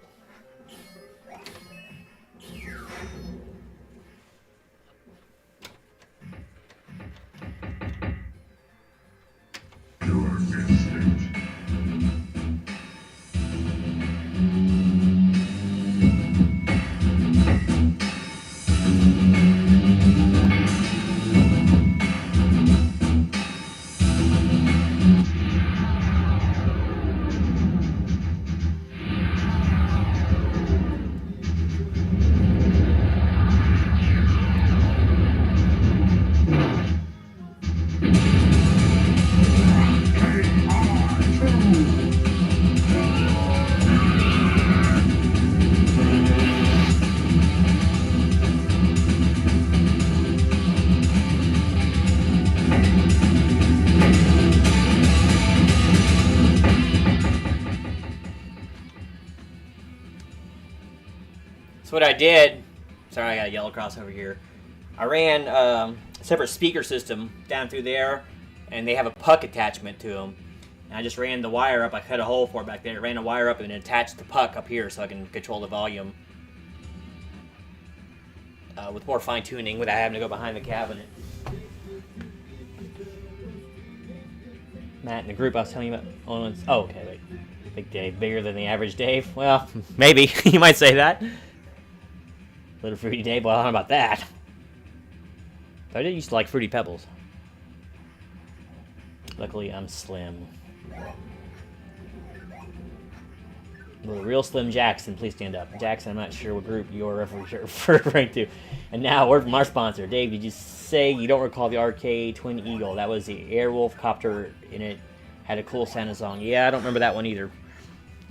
So what I did, sorry I got a yellow cross over here. I ran a separate speaker system down through there, and they have a puck attachment to them. And I just ran the wire up. I cut a hole for it back there. Ran a wire up and then attached the puck up here so I can control the volume with more fine tuning without having to go behind the cabinet. Matt in the group I was telling you about. Oh, okay, wait. Big Dave, bigger than the average Dave? Well, maybe. You might say that. Little Fruity Dave, well, I don't know about that. I did used to like Fruity Pebbles. Luckily, I'm slim. Well, the real Slim Jackson, please stand up. Jackson, I'm not sure what group you're referring to. And now, a word from our sponsor. Dave, did you say you don't recall the arcade Twin Eagle? That was the Airwolf copter in it. Had a cool Santa song. Yeah, I don't remember that one either.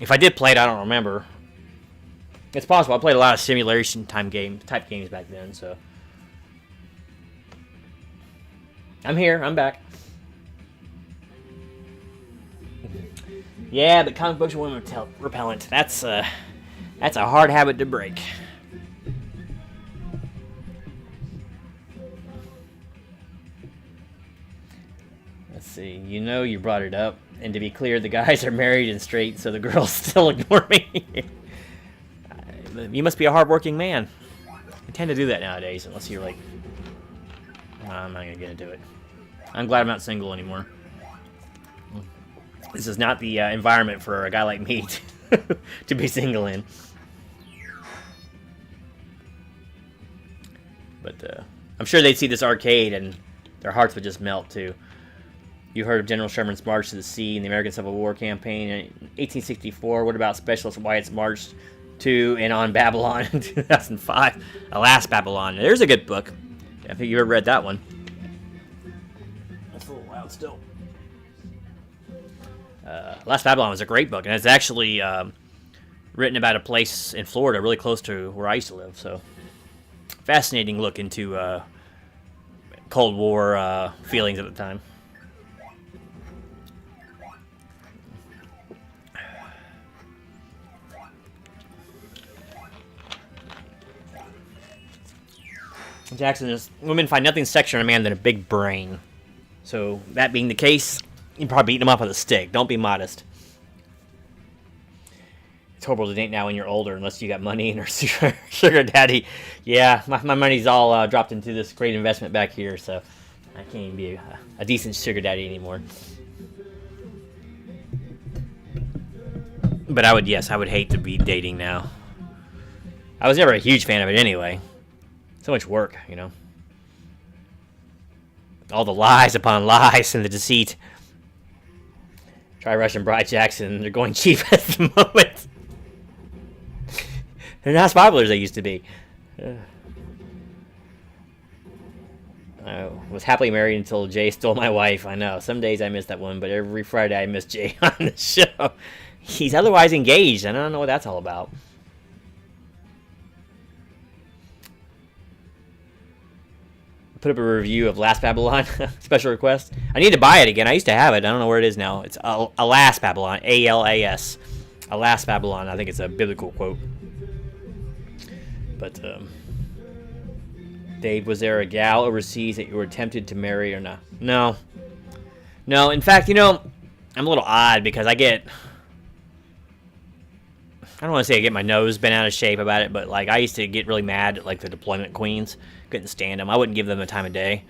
If I did play it, I don't remember. It's possible. I played a lot of simulation type games back then, so. I'm here. I'm back. Yeah, but comic books are women repellent. That's a hard habit to break. Let's see. You know you brought it up, and to be clear, the guys are married and straight, so the girls still ignore me. You must be a hardworking man. I tend to do that nowadays, unless you're like, I'm not gonna get into it. I'm glad I'm not single anymore. This is not the environment for a guy like me to be single in. But I'm sure they'd see this arcade and their hearts would just melt too. You heard of General Sherman's March to the Sea in the American Civil War campaign in 1864. What about Specialist Wyatt's March to and on Babylon in 2005? Alas, Babylon. There's a good book. I think you ever read that one. That's a little loud still. Last Babylon was a great book, and it's actually written about a place in Florida really close to where I used to live. So, fascinating look into Cold War feelings at the time. Jackson is, women find nothing sexier in a man than a big brain. So, that being the case, you'd probably beat him up with a stick. Don't be modest. It's horrible to date now when you're older, unless you got money and are sugar daddy. Yeah, my money's all dropped into this great investment back here, so I can't even be a decent sugar daddy anymore. But I would hate to be dating now. I was never a huge fan of it anyway. So much work, you know. All the lies upon lies and the deceit. Try Russian Bride Jackson. They're going cheap at the moment. They're not as popular as they used to be. I was happily married until Jay stole my wife. I know. Some days I miss that one, but every Friday I miss Jay on the show. He's otherwise engaged. I don't know what that's all about. Put up a review of Last Babylon. Special request. I need to buy it again. I used to have it. I don't know where it is now. It's Alas Babylon. A-L-A-S. Alas Babylon. I think it's a biblical quote. But, Dave, was there a gal overseas that you were tempted to marry or not? No. No, in fact, you know, I'm a little odd because I don't want to say I get my nose bent out of shape about it, but, like, I used to get really mad at, like, the deployment queens. Couldn't stand them. I wouldn't give them the time of day.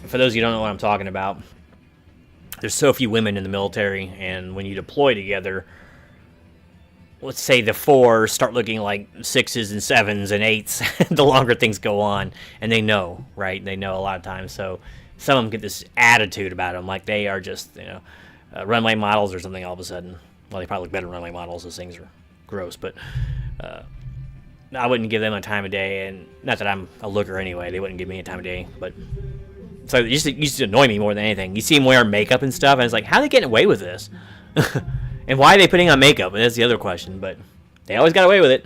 For those of you who don't know what I'm talking about, there's so few women in the military, and when you deploy together, let's say the 4s start looking like 6s and 7s and 8s the longer things go on, and they know, right? They know a lot of times, so some of them get this attitude about them, like they are just, you know, runway models or something all of a sudden. Well, they probably look better than runway models. Those things are gross, but I wouldn't give them a time of day, and not that I'm a looker anyway. They wouldn't give me a time of day, but so it used to annoy me more than anything. You see them wearing makeup and stuff, and it's like, how are they getting away with this? And why are they putting on makeup? And that's the other question, but they always got away with it.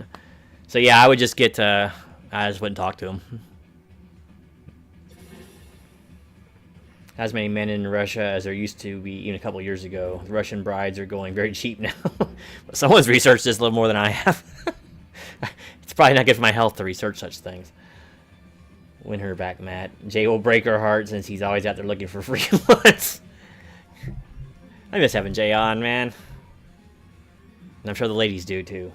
So yeah, I would just get, I just wouldn't talk to them. As many men in Russia as there used to be even a couple years ago. The Russian brides are going very cheap now. Someone's researched this a little more than I have. probably not good for my health to research such things. Win her back, Matt. Jay will break her heart since he's always out there looking for free ones. I miss having Jay on, man. And I'm sure the ladies do, too.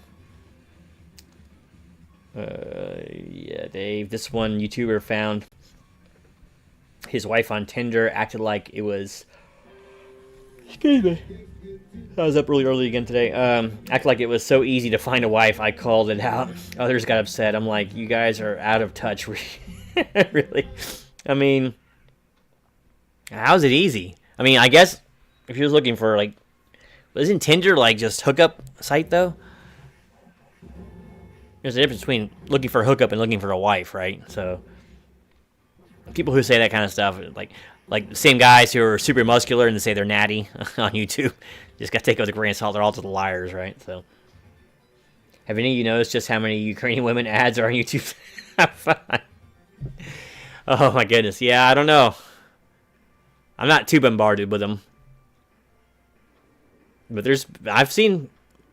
Yeah, Dave. This one YouTuber found his wife on Tinder, acted like it was... Excuse me. I was up really early again today. Acted like it was so easy to find a wife, I called it out. Others got upset. I'm like, you guys are out of touch. Really? I mean, how's it easy? I mean, I guess if you're looking for, like... Isn't Tinder, like, just hookup site, though? There's a difference between looking for a hookup and looking for a wife, right? So, people who say that kind of stuff, like the same guys who are super muscular and they say they're natty on YouTube, just got to take it with a grain of salt. They're all just liars, right? So, have any of you noticed just how many Ukrainian women ads are on YouTube? Oh my goodness, yeah, I don't know. I'm not too bombarded with them, but I've seen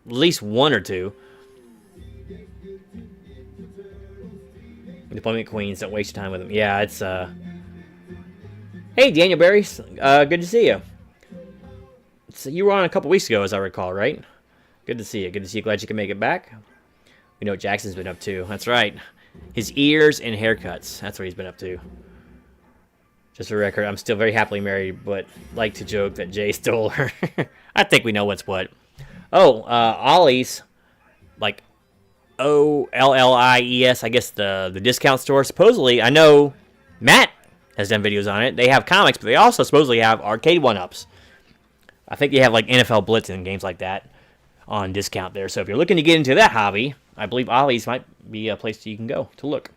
at least one or two. Deployment queens, don't waste your time with them. Yeah, it's Hey, Daniel Barry, good to see you. So you were on a couple weeks ago, as I recall, right? Good to see you. Good to see you. Glad you can make it back. We know what Jackson's been up to. That's right. His ears and haircuts. That's what he's been up to. Just for the record, I'm still very happily married, but like to joke that Jay stole her. I think we know what's what. Oh, Ollie's, like, OLLIES, I guess the discount store. Supposedly, I know Matt has done videos on it. They have comics, but they also supposedly have arcade one-ups. I think they have, like, NFL Blitz and games like that on discount there. So if you're looking to get into that hobby, I believe Ollie's might be a place you can go to look.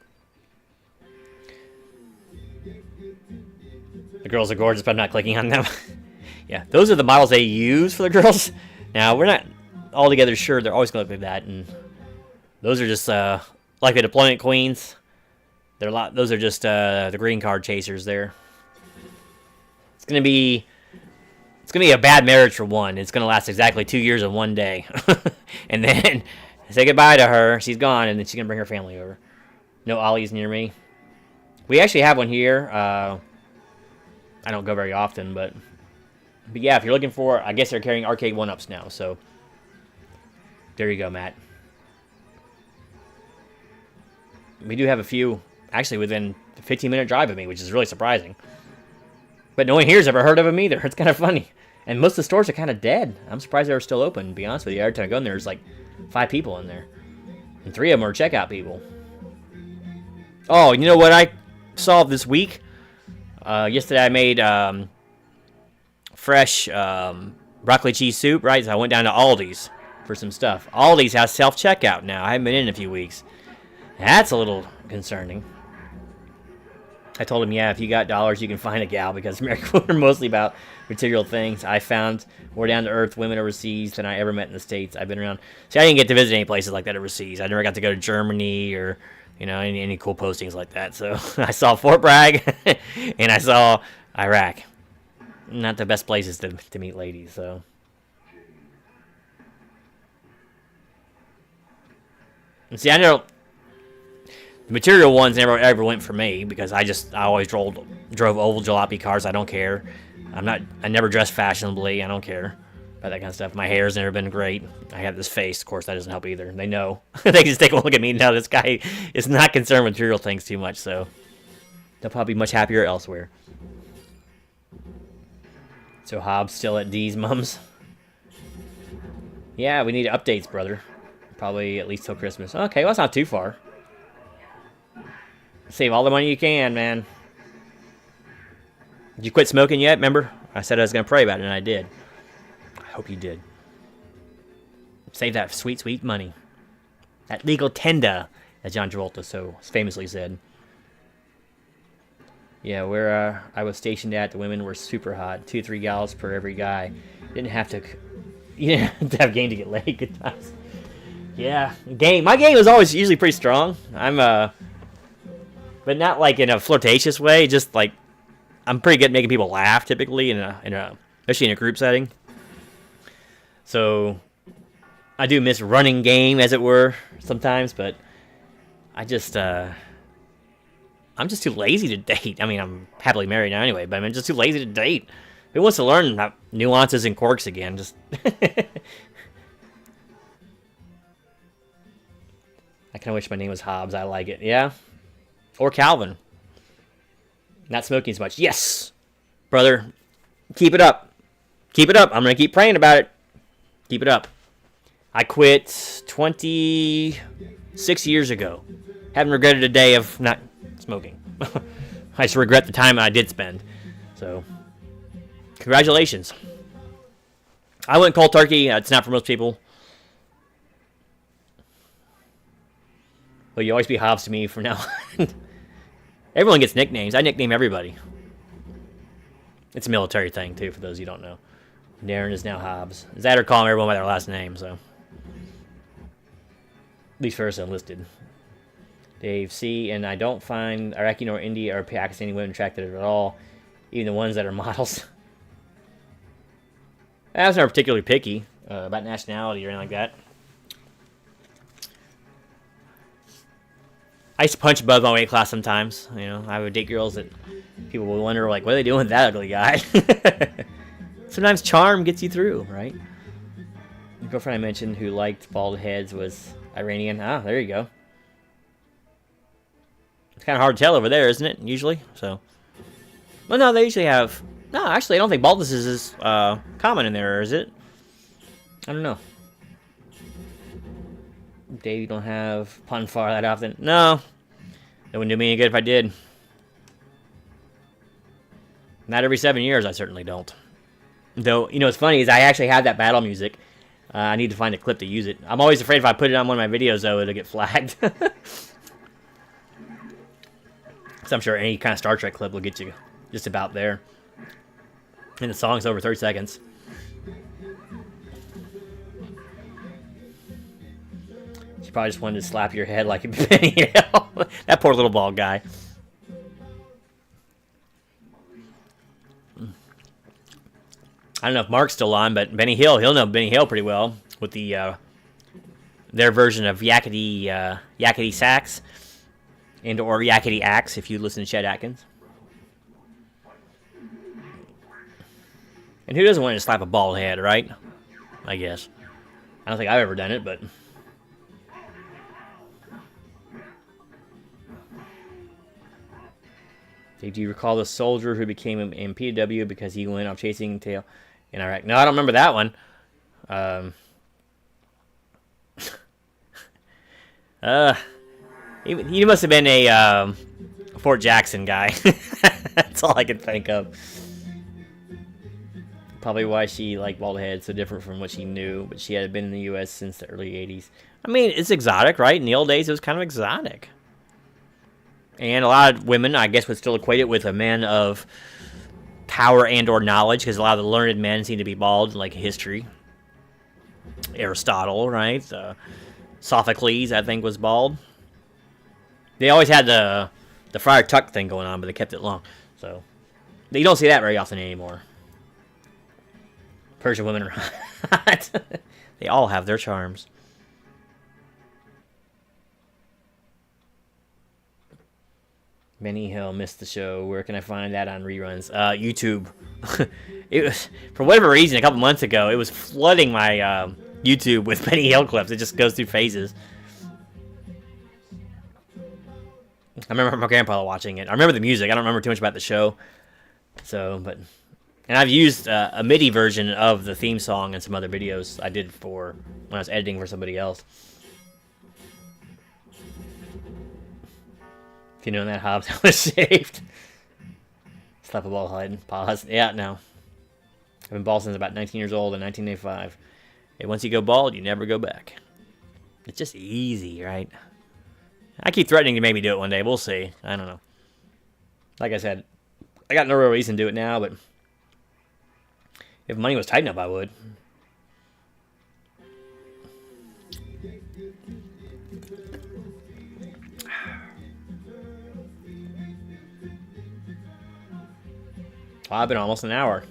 The girls are gorgeous, but I'm not clicking on them. Yeah, those are the models they use for the girls. Now, we're not altogether sure they're always going to look like that. And those are just, like the deployment queens. Those are just the green card chasers there. It's going to be a bad marriage for one. It's going to last exactly 2 years and 1 day. And then say goodbye to her. She's gone, and then she's going to bring her family over. No Ollie's near me. We actually have one here. I don't go very often, but yeah, if you're looking for, I guess they're carrying arcade one-ups now, so there you go, Matt. We do have a few, actually, within a 15-minute drive of me, which is really surprising. But no one here's ever heard of them either. It's kind of funny. And most of the stores are kind of dead. I'm surprised they were still open, to be honest with you. Every time I go in there, there's like 5 people in there. And 3 of them are checkout people. Oh, you know what I saw this week? Yesterday I made fresh broccoli cheese soup, right? So I went down to Aldi's for some stuff. Aldi's has self-checkout now. I haven't been in a few weeks. That's a little concerning. I told him, yeah, if you got dollars, you can find a gal, because American are mostly about material things. I found more down-to-earth women overseas than I ever met in the States. I've been around. See, I didn't get to visit any places like that overseas. I never got to go to Germany or, you know, any cool postings like that. So I saw Fort Bragg and I saw Iraq. Not the best places to meet ladies, so. And see, I know the material ones never ever went for me, because I always drove oval jalopy cars. I don't care. I never dress fashionably. I don't care about that kind of stuff. My hair's never been great. I have this face. Of course, that doesn't help either. They know. They just take a look at me and know this guy is not concerned with material things too much, so they'll probably be much happier elsewhere. So Hobbs still at D's mums? Yeah, we need updates, brother. Probably at least till Christmas. Okay, well, that's not too far. Save all the money you can, man. Did you quit smoking yet? Remember? I said I was going to pray about it, and I did. I hope you did. Save that sweet, sweet money. That legal tender, as John Travolta so famously said. Yeah, where I was stationed at, the women were super hot. 2 or 3 gals per every guy. You didn't have to have game to get laid. Good times. Yeah, game. My game is always usually pretty strong. But not like in a flirtatious way. Just like, I'm pretty good at making people laugh typically especially in a group setting. So I do miss running game, as it were, sometimes. But I just, I'm just too lazy to date. I mean, I'm happily married now anyway, but I'm just too lazy to date. Who wants to learn about nuances and quirks again? Just I kind of wish my name was Hobbs. I like it. Yeah. Or Calvin. Not smoking as much. Yes! Brother, keep it up. Keep it up. I'm going to keep praying about it. Keep it up. I quit 26 years ago. Haven't regretted a day of not smoking. I just regret the time I did spend. So, congratulations. I went cold turkey. It's not for most people. But you always be Hobbs to me from now on. Everyone gets nicknames. I nickname everybody. It's a military thing, too, for those you don't know. Darren is now Hobbs. Zatter calling everyone by their last name, so. At least first enlisted. Dave C. And I don't find Iraqi nor Indian or Pakistani women attractive at all. Even the ones that are models. I was never particularly picky about nationality or anything like that. I used to punch above my weight class sometimes. You know, I would date girls that people would wonder, like, what are they doing with that ugly guy? Sometimes charm gets you through, right? The girlfriend I mentioned who liked bald heads was Iranian. Ah, there you go. It's kind of hard to tell over there, isn't it? Usually, so. Well, no, they usually have. No, actually, I don't think baldness is common in there, is it? I don't know. Dave, you don't have pun far that often. No. That wouldn't do me any good if I did. Not every 7 years, I certainly don't. Though, you know, what's funny is I actually have that battle music. I need to find a clip to use it. I'm always afraid if I put it on one of my videos, though, it'll get flagged. So I'm sure any kind of Star Trek clip will get you just about there. And the song's over 30 seconds. She probably just wanted to slap your head like a Benny Hill. That poor little bald guy. I don't know if Mark's still on, but Benny Hill, he'll know Benny Hill pretty well with the their version of Yakety Sax and or Yakety Axe if you listen to Chet Atkins. And who doesn't want to slap a bald head, right? I guess. I don't think I've ever done it, but... Do you recall the soldier who became in PW because he went off chasing tail in Iraq? No, I don't remember that one. He must have been a Fort Jackson guy. That's all I can think of. Probably why she liked bald heads, so different from what she knew, but she had been in the U.S. since the early 80s. I mean, it's exotic, right? In the old days, it was kind of exotic. And a lot of women, I guess, would still equate it with a man of power and or knowledge, because a lot of the learned men seem to be bald, like history. Aristotle, right? Sophocles, I think, was bald. They always had the Friar Tuck thing going on, but they kept it long. So, you don't see that very often anymore. Persian women are hot. They all have their charms. Benny Hill missed the show. Where can I find that on reruns? YouTube. It was, for whatever reason, a couple months ago, it was flooding my YouTube with Benny Hill clips. It just goes through phases. I remember my grandpa watching it. I remember the music. I don't remember too much about the show. So, but... And I've used a MIDI version of the theme song in some other videos I did for when I was editing for somebody else. If you know that, Hobbs, I was shaved. Slap a bald head. Pause. Yeah, no. I've been bald since about 19 years old in 1985. And once you go bald, you never go back. It's just easy, right? I keep threatening to maybe do it one day. We'll see. I don't know. Like I said, I got no real reason to do it now, but... if money was tight enough, I would. Well, I've been almost an hour.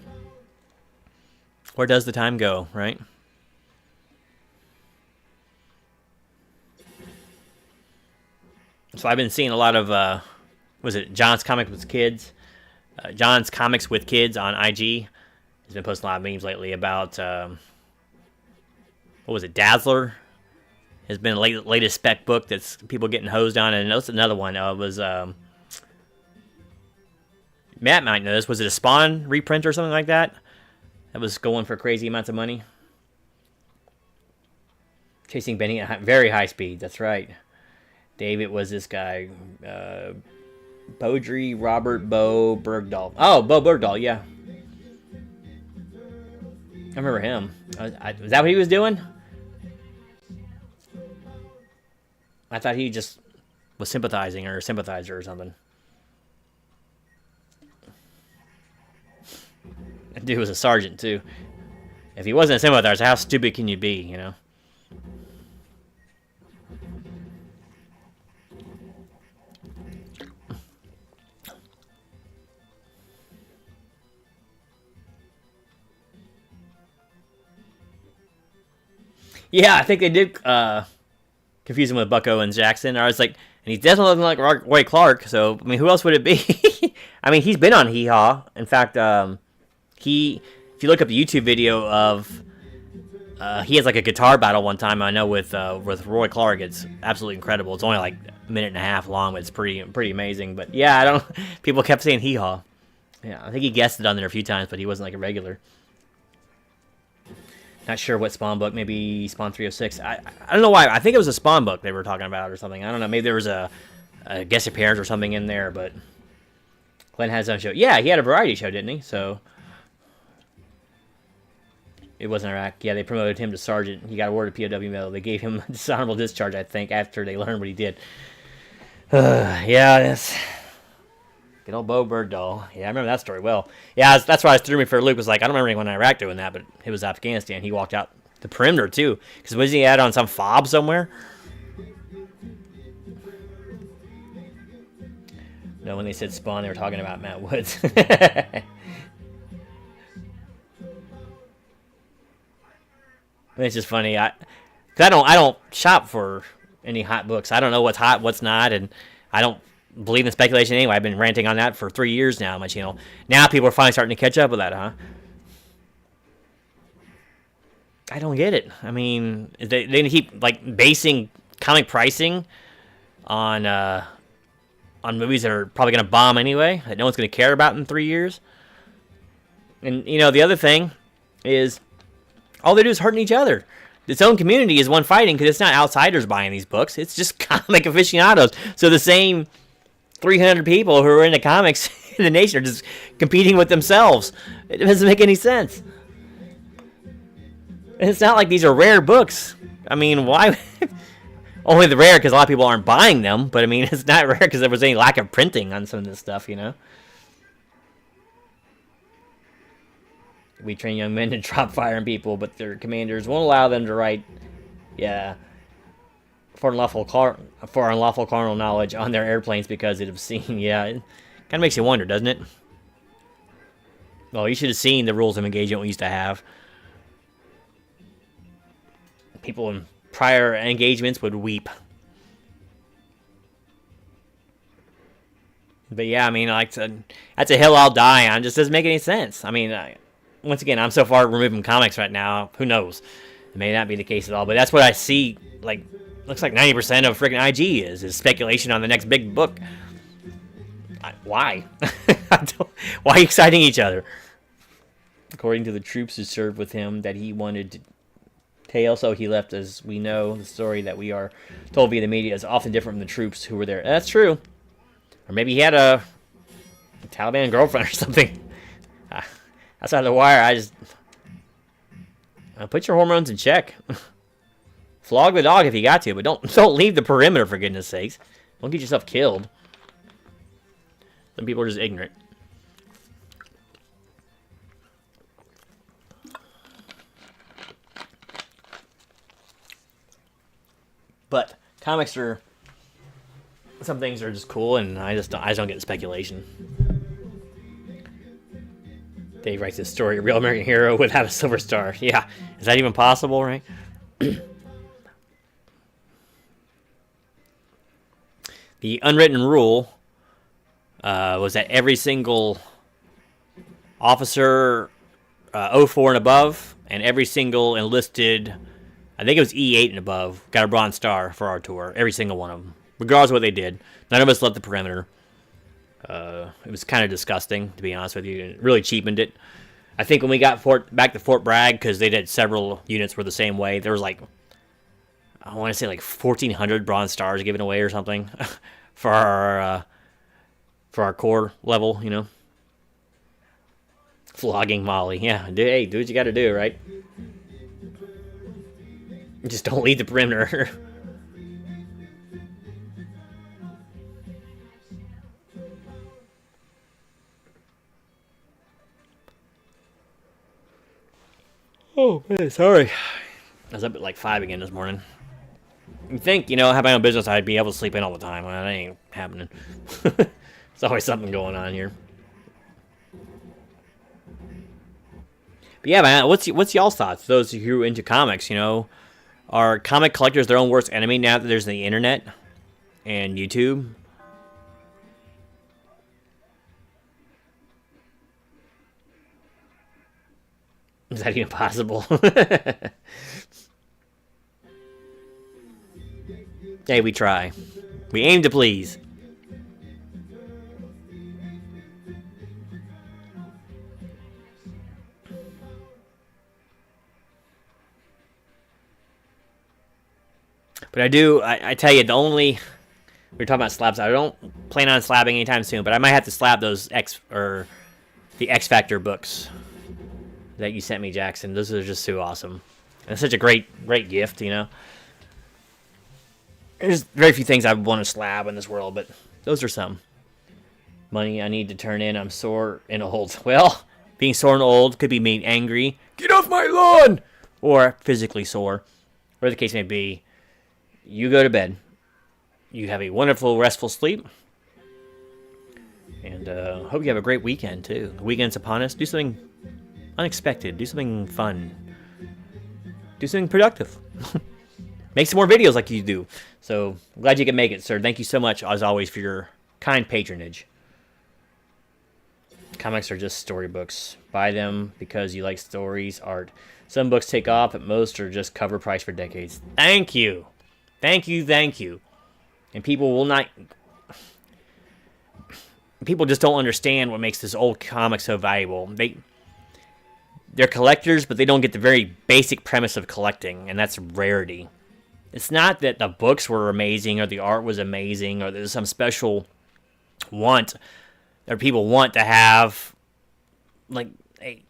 Where does the time go, right? So I've been seeing a lot of, was it John's Comics with Kids? John's Comics with Kids on IG. He's been posting a lot of memes lately about, what was it, Dazzler? Has been a latest spec book that's people getting hosed on. And that's another one. Was, Matt might know this. Was it a Spawn reprint or something like that? That was going for crazy amounts of money. Chasing Benny at very high speed. That's right. David was this guy. Beaudry Robert Bo Bergdahl. Oh, Bo Bergdahl, yeah. I remember him. Was that what he was doing? I thought he just was sympathizing or a sympathizer or something. That dude was a sergeant, too. If he wasn't a sympathizer, how stupid can you be, you know? Yeah, I think they did confuse him with Bucko and Jackson. I was like, and he's definitely looking like Roy Clark, so, I mean, who else would it be? I mean, he's been on Hee Haw. In fact, if you look up the YouTube video of, he has like a guitar battle one time, I know, with Roy Clark. It's absolutely incredible. It's only like a minute and a half long, but it's pretty amazing. But yeah, people kept saying Hee Haw. Yeah, I think he guested on there a few times, but he wasn't like a regular. Not sure what Spawn book, maybe Spawn 306. I don't know why. I think it was a Spawn book they were talking about or something. I don't know. Maybe there was a guest appearance or something in there, but Glenn has his own show. Yeah, he had a variety show, didn't he? So it wasn't Iraq. Yeah, they promoted him to sergeant. He got awarded POW medal. They gave him dishonorable discharge, I think, after they learned what he did. Yeah, that's... Good old Bo Bergdahl. Yeah, I remember that story well. Yeah, that's why it threw me for a loop. Was like, I don't remember anyone in Iraq doing that, but it was Afghanistan. He walked out the perimeter, too. Because was he at on some fob somewhere? No, when they said Spawn, they were talking about Matt Woods. It's just funny. I don't shop for any hot books. I don't know what's hot, what's not, and I don't believe in speculation anyway. I've been ranting on that for 3 years now on my channel. Now people are finally starting to catch up with that, huh? I don't get it. I mean, they keep like basing comic pricing on movies that are probably going to bomb anyway, that no one's going to care about in 3 years. And you know, the other thing is all they do is hurting each other. Its own community is one fighting because it's not outsiders buying these books. It's just comic aficionados. So the same 300 people who are into comics in the nation are just competing with themselves. It doesn't make any sense. And it's not like these are rare books. I mean, why? Only the rare because a lot of people aren't buying them. But I mean, it's not rare because there was any lack of printing on some of this stuff, you know? We train young men to drop fire on people, but their commanders won't allow them to write, for unlawful carnal knowledge on their airplanes because it obscene. Yeah, it kind of makes you wonder, doesn't it? Well, you should have seen the rules of engagement we used to have. People in prior engagements would weep. But yeah, I mean, that's a hill I'll die on. It just doesn't make any sense. I mean, once again, I'm so far removed from comics right now. Who knows? It may not be the case at all, but that's what I see. Like, looks like 90% of freaking IG is speculation on the next big book. Why? Why exciting each other? According to the troops who served with him, that he wanted to tale, so he left. As we know, the story that we are told via the media is often different from the troops who were there. That's true. Or maybe he had a Taliban girlfriend or something. Outside the wire, I just... put your hormones in check. Flog the dog if you got to, but don't leave the perimeter, for goodness sakes. Don't get yourself killed. Some people are just ignorant. But comics are... Some things are just cool, and I just don't get the speculation. Dave writes this story: a real American hero would have a silver star. Yeah, is that even possible, right? the unwritten rule was that every single officer 04 and above, and every single enlisted, I think it was E8 and above, got a Bronze Star for our tour. Every single one of them, regardless of what they did. None of us left the perimeter. It was kind of disgusting, to be honest with you. It really cheapened it. I think when we got back to Fort Bragg, because they did several units were the same way, there was like, I want to say like 1,400 Bronze Stars given away or something for our core level, you know. Flogging Molly, yeah. Hey, do what you got to do, right? Just don't leave the perimeter. Oh, man, sorry. I was up at like 5 again this morning. You'd think, you know, have my own business, I'd be able to sleep in all the time. Well, that ain't happening. There's always something going on here. But yeah, man, what's y'all's thoughts? Those who are into comics, you know, are comic collectors their own worst enemy now that there's the internet and YouTube? Is that even possible? Hey, we try. We aim to please. But I tell you, we were talking about slabs. I don't plan on slabbing anytime soon, but I might have to slab those the X Factor books that you sent me, Jackson. Those are just so awesome. And it's such a great gift, you know. There's very few things I want to slab in this world, but those are some. Money I need to turn in. I'm sore and old. Well, being sore and old could be mean angry. Get off my lawn! Or physically sore. Whatever the case may be. You go to bed. You have a wonderful, restful sleep. And hope you have a great weekend, too. The weekend's upon us. Do something unexpected. Do something fun. Do something productive. Make some more videos like you do. So, I'm glad you can make it, sir. Thank you so much, as always, for your kind patronage. Comics are just storybooks. Buy them because you like stories, art. Some books take off, but most are just cover price for decades. Thank you. Thank you, thank you. And people will not... People just don't understand what makes this old comic so valuable. They're collectors, but they don't get the very basic premise of collecting, and that's rarity. It's not that the books were amazing, or the art was amazing, or there's some special want, or people want to have, like,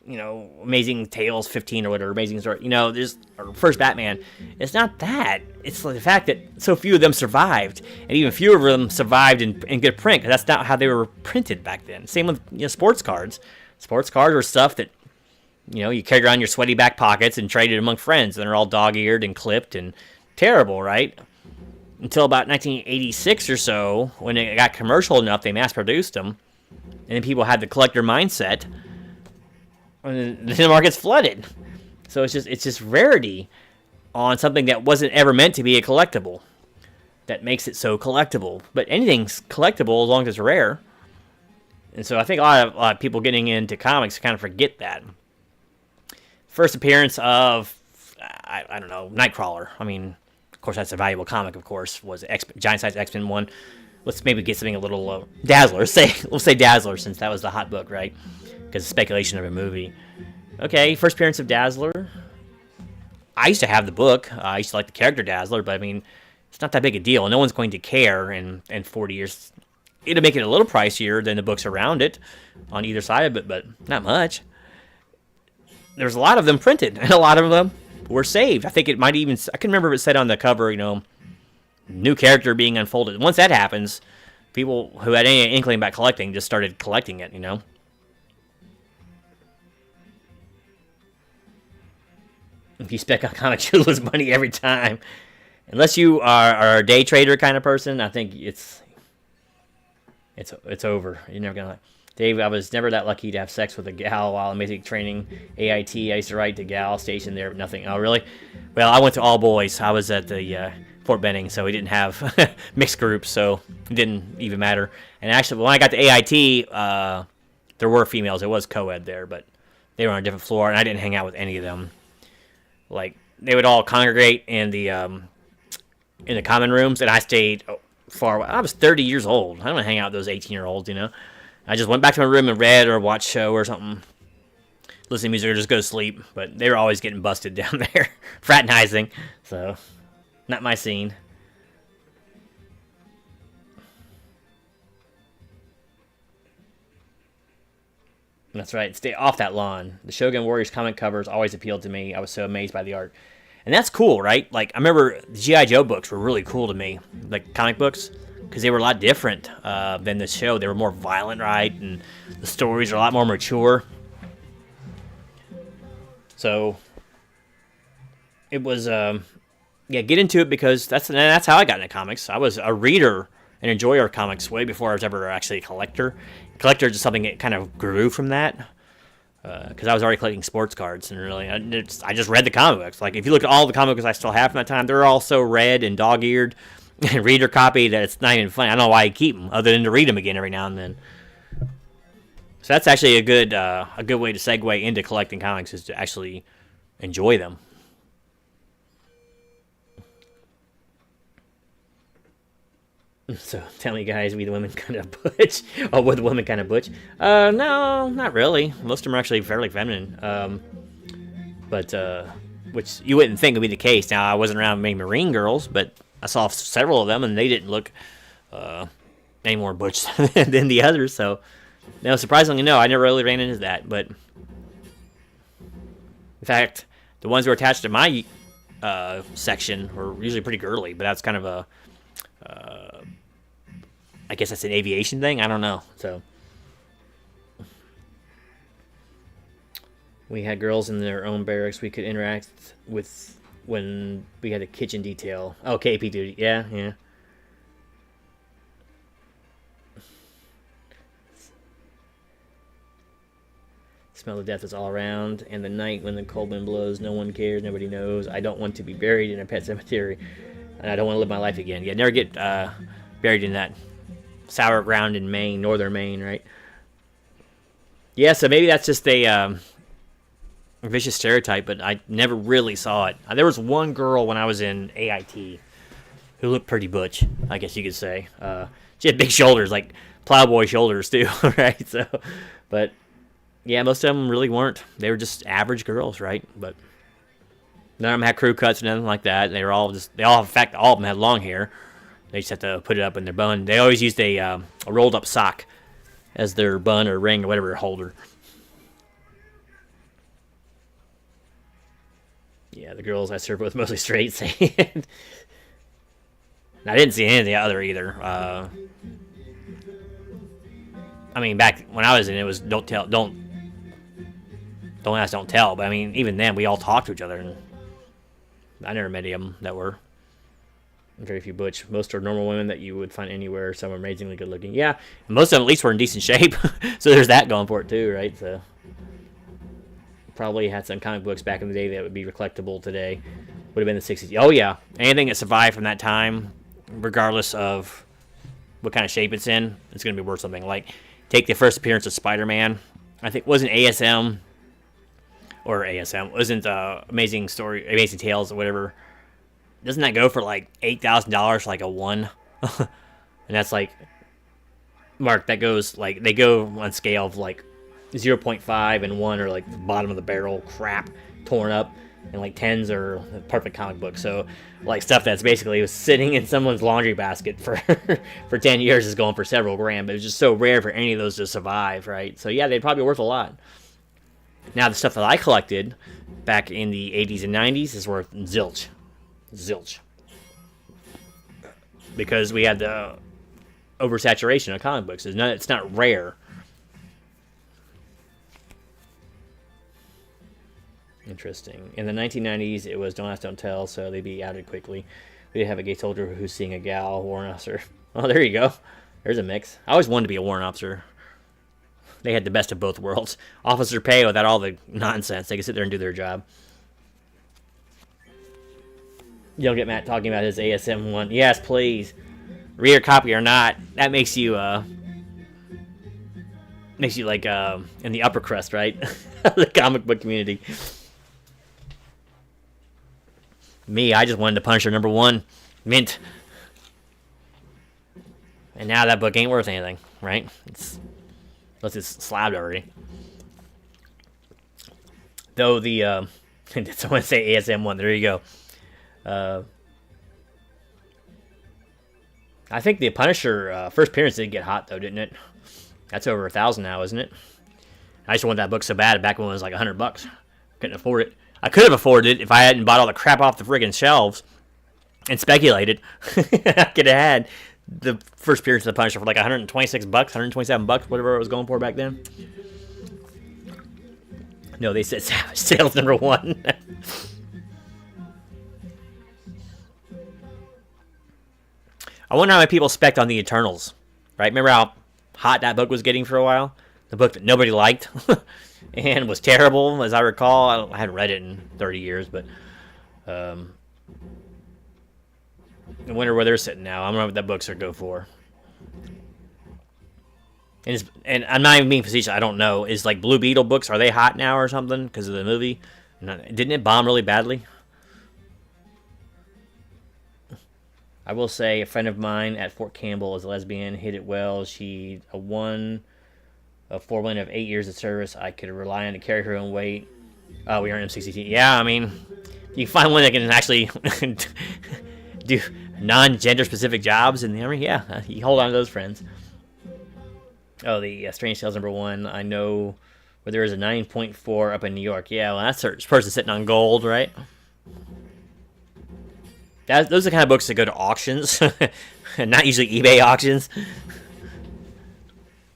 you know, Amazing Tales 15 or whatever, Amazing Story, you know, or First Batman. It's not that. It's the fact that so few of them survived, and even fewer of them survived in good print, because that's not how they were printed back then. Same with, you know, sports cards. Sports cards were stuff that, you know, you carried around your sweaty back pockets and traded among friends, and they're all dog-eared and clipped and terrible, right? Until about 1986 or so, when it got commercial enough, they mass-produced them, and then people had the collector mindset, and the market's flooded. So it's just rarity on something that wasn't ever meant to be a collectible that makes it so collectible. But anything's collectible as long as it's rare. And so I think a lot of people getting into comics kind of forget that. First appearance of, I don't know, Nightcrawler. I mean, of course, that's a valuable comic, of course, was Giant Size X-Men 1. Let's maybe get something a little Dazzler. Let's say Dazzler, since that was the hot book, right? Because of speculation of a movie. Okay, first appearance of Dazzler. I used to have the book. I used to like the character Dazzler, but I mean, it's not that big a deal. No one's going to care in 40 years. It'll make it a little pricier than the books around it on either side of it, but not much. There's a lot of them printed, and a lot of them were saved. I think it might even, I can remember if it said on the cover, you know, new character being unfolded. Once that happens, people who had any inkling about collecting just started collecting it, you know. If you spec on comics, you lose money every time. Unless you are a day trader kind of person, I think it's over. You're never gonna. Dave, I was never that lucky to have sex with a gal while amazing training. AIT, I used to write to gal station there, but nothing. Oh, really? Well, I went to all boys. I was at the Fort Benning, so we didn't have mixed groups, so it didn't even matter. And actually, when I got to AIT, there were females. It was co-ed there, but they were on a different floor, and I didn't hang out with any of them. Like, they would all congregate in the common rooms, and I stayed far away. I was 30 years old. I don't want to hang out with those 18-year-olds, you know. I just went back to my room and read or watched a show or something, listen to music or just go to sleep. But they were always getting busted down there, fraternizing. So, not my scene. That's right. Stay off that lawn. The Shogun Warriors comic covers always appealed to me. I was so amazed by the art. And that's cool, right? Like, I remember the G.I. Joe books were really cool to me, like comic books, because they were a lot different than the show. They were more violent, right? And the stories are a lot more mature. So, it was, get into it because that's how I got into comics. I was a reader and enjoyer of comics way before I was ever actually a collector. Collector is just something that kind of grew from that. Because I was already collecting sports cards, and really, I just read the comic books. Like, if you look at all the comic books I still have from that time, they're all so read and dog-eared and reader copy that it's not even funny. I don't know why I keep them, other than to read them again every now and then. So that's actually a good way to segue into collecting comics, is to actually enjoy them. So, tell me, guys, be the women kind of butch? Oh, were the women kind of butch? No, not really. Most of them are actually fairly feminine. Which you wouldn't think would be the case. Now, I wasn't around many Marine girls, but I saw several of them, and they didn't look any more butch than the others. So, no, surprisingly, no, I never really ran into that. But, in fact, the ones who were attached to my section were usually pretty girly, but that's kind of a... I guess that's an aviation thing. I don't know. So we had girls in their own barracks we could interact with when we had a kitchen detail. Oh, KP duty. Yeah. Smell of death is all around, and the night when the cold wind blows, no one cares, nobody knows. I don't want to be buried in a pet cemetery, and I don't want to live my life again. Yeah, never get buried in that sour ground in Maine, northern Maine, right? Yeah, so maybe that's just a vicious stereotype, but I never really saw it. There was one girl when I was in AIT who looked pretty butch, I guess you could say. She had big shoulders, like plowboy shoulders too, right? So, but yeah, most of them really weren't. They were just average girls, right? But none of them had crew cuts or nothing like that. They were all in fact, all of them had long hair. They just have to put it up in their bun. They always used a rolled up sock as their bun or ring or whatever holder. Yeah, the girls I served with mostly straight. I didn't see any of the other either. I mean, back when I was in it, was don't ask, don't tell. But I mean, even then, we all talked to each other, and I never met any of them that were. Very few butch. Most are normal women that you would find anywhere. Some are amazingly good looking. Yeah, most of them at least were in decent shape. So there's that going for it too, right? So probably had some comic books back in the day that would be collectible today. Would have been the 60s. Oh yeah, anything that survived from that time, regardless of what kind of shape it's in, it's going to be worth something. Like, take the first appearance of Spider-Man. I think wasn't Amazing Tales or whatever. Doesn't that go for like $8,000 for like a 1? And that's like, Mark, that goes like, they go on scale of like 0.5 and 1 are like the bottom of the barrel crap torn up, and like 10s are the perfect comic book. So like stuff that's basically was sitting in someone's laundry basket for 10 years is going for several grand, but it was just so rare for any of those to survive, right? So yeah, they'd probably be worth a lot. Now the stuff that I collected back in the 80s and 90s is worth zilch. Because we had the oversaturation of comic books. It's not rare. Interesting. In the 1990s, it was Don't Ask, Don't Tell, so they'd be outed quickly. We did have a gay soldier who's seeing a gal, warrant officer. Oh, there you go. There's a mix. I always wanted to be a warrant officer. They had the best of both worlds. Officer pay without all the nonsense. They could sit there and do their job. You'll get Matt talking about his ASM one. Yes, please. Read or copy or not. That makes you like in the upper crust, right? The comic book community. Me, I just wanted to Punisher #1 mint. And now that book ain't worth anything, right? Unless it's slabbed already. Though the did someone say ASM one? There you go. I think the Punisher first appearance did get hot though, didn't it? That's over 1,000 now, isn't it? I just wanted that book so bad back when it was like $100. Couldn't afford it. I could have afforded it if I hadn't bought all the crap off the friggin' shelves and speculated. I could have had the first appearance of the Punisher for like $126, $127, whatever it was going for back then. No, they said Savage Sales #1. I wonder how many people spec'd on the Eternals, right? Remember how hot that book was getting for a while? The book that nobody liked and was terrible, as I recall. I hadn't read it in 30 years, but I wonder where they're sitting now. I don't know what that books are go for. And I'm not even being facetious. I don't know. Is like Blue Beetle books, are they hot now or something because of the movie? Didn't it bomb really badly? I will say a friend of mine at Fort Campbell is a lesbian, hit it well. She a 1 of 4 women of 8 years of service. I could rely on to carry her own weight. We are in M60T. Yeah, I mean, you find one that can actually do non-gender specific jobs in the Army. Yeah, you hold on to those friends. Oh, the Strange Tales #1. I know where there is a 9.4 up in New York. Yeah, well, that's this person sitting on gold, right? Those are the kind of books that go to auctions, not usually eBay auctions.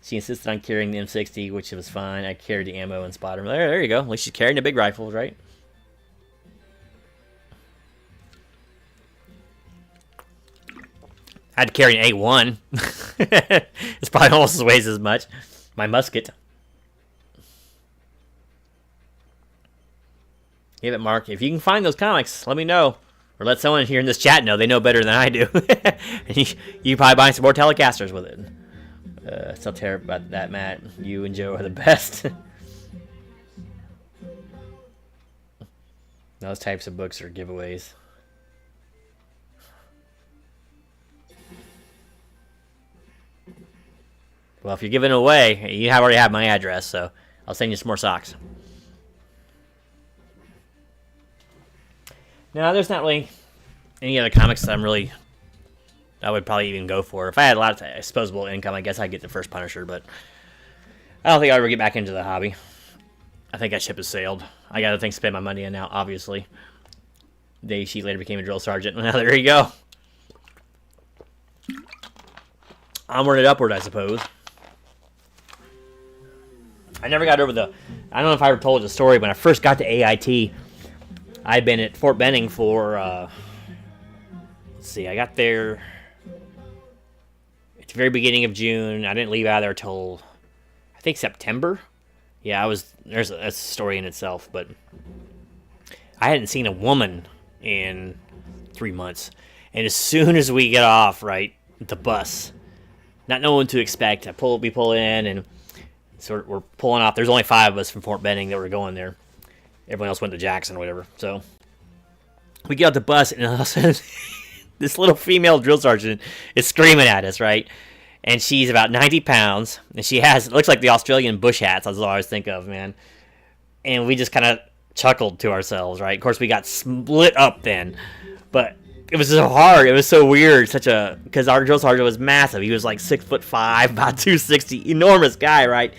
She insisted on carrying the M60, which was fine. I carried the ammo and spotter. There you go. At least she's carrying the big rifles, right? I had to carry an A1. It's probably almost as weighs as much. My musket. Give it, Mark. If you can find those comics, let me know. Or let someone here in this chat know. They know better than I do. And you probably buying some more Telecasters with it. Still terrible about that, Matt. You and Joe are the best. Those types of books are giveaways. Well, if you're giving it away, you already have my address, so I'll send you some more socks. No, there's not really any other comics that I would probably even go for. If I had a lot of disposable income, I guess I'd get the first Punisher, but I don't think I'll ever get back into the hobby. I think that ship has sailed. I got other things to spend my money on now, obviously. She later became a drill sergeant. Now, there you go. Onward and upward, I suppose. I never got over I don't know if I ever told the story. When I first got to AIT, I'd been at Fort Benning for, let's see, I got there at the very beginning of June. I didn't leave out of there till, I think, September. Yeah, that's a story in itself, but I hadn't seen a woman in 3 months. And as soon as we get off, right, the bus, not knowing what to expect, we pull in, and so we're pulling off. There's only 5 of us from Fort Benning that were going there. Everyone else went to Jackson or whatever. So we get out the bus, and all of a sudden, this little female drill sergeant is screaming at us, right? And she's about 90 pounds, and she it looks like the Australian bush hats. That's all I always think of, man. And we just kind of chuckled to ourselves, right? Of course, we got split up then, but it was so hard. It was so weird. Because our drill sergeant was massive. He was like 6'5", about 260, enormous guy, right?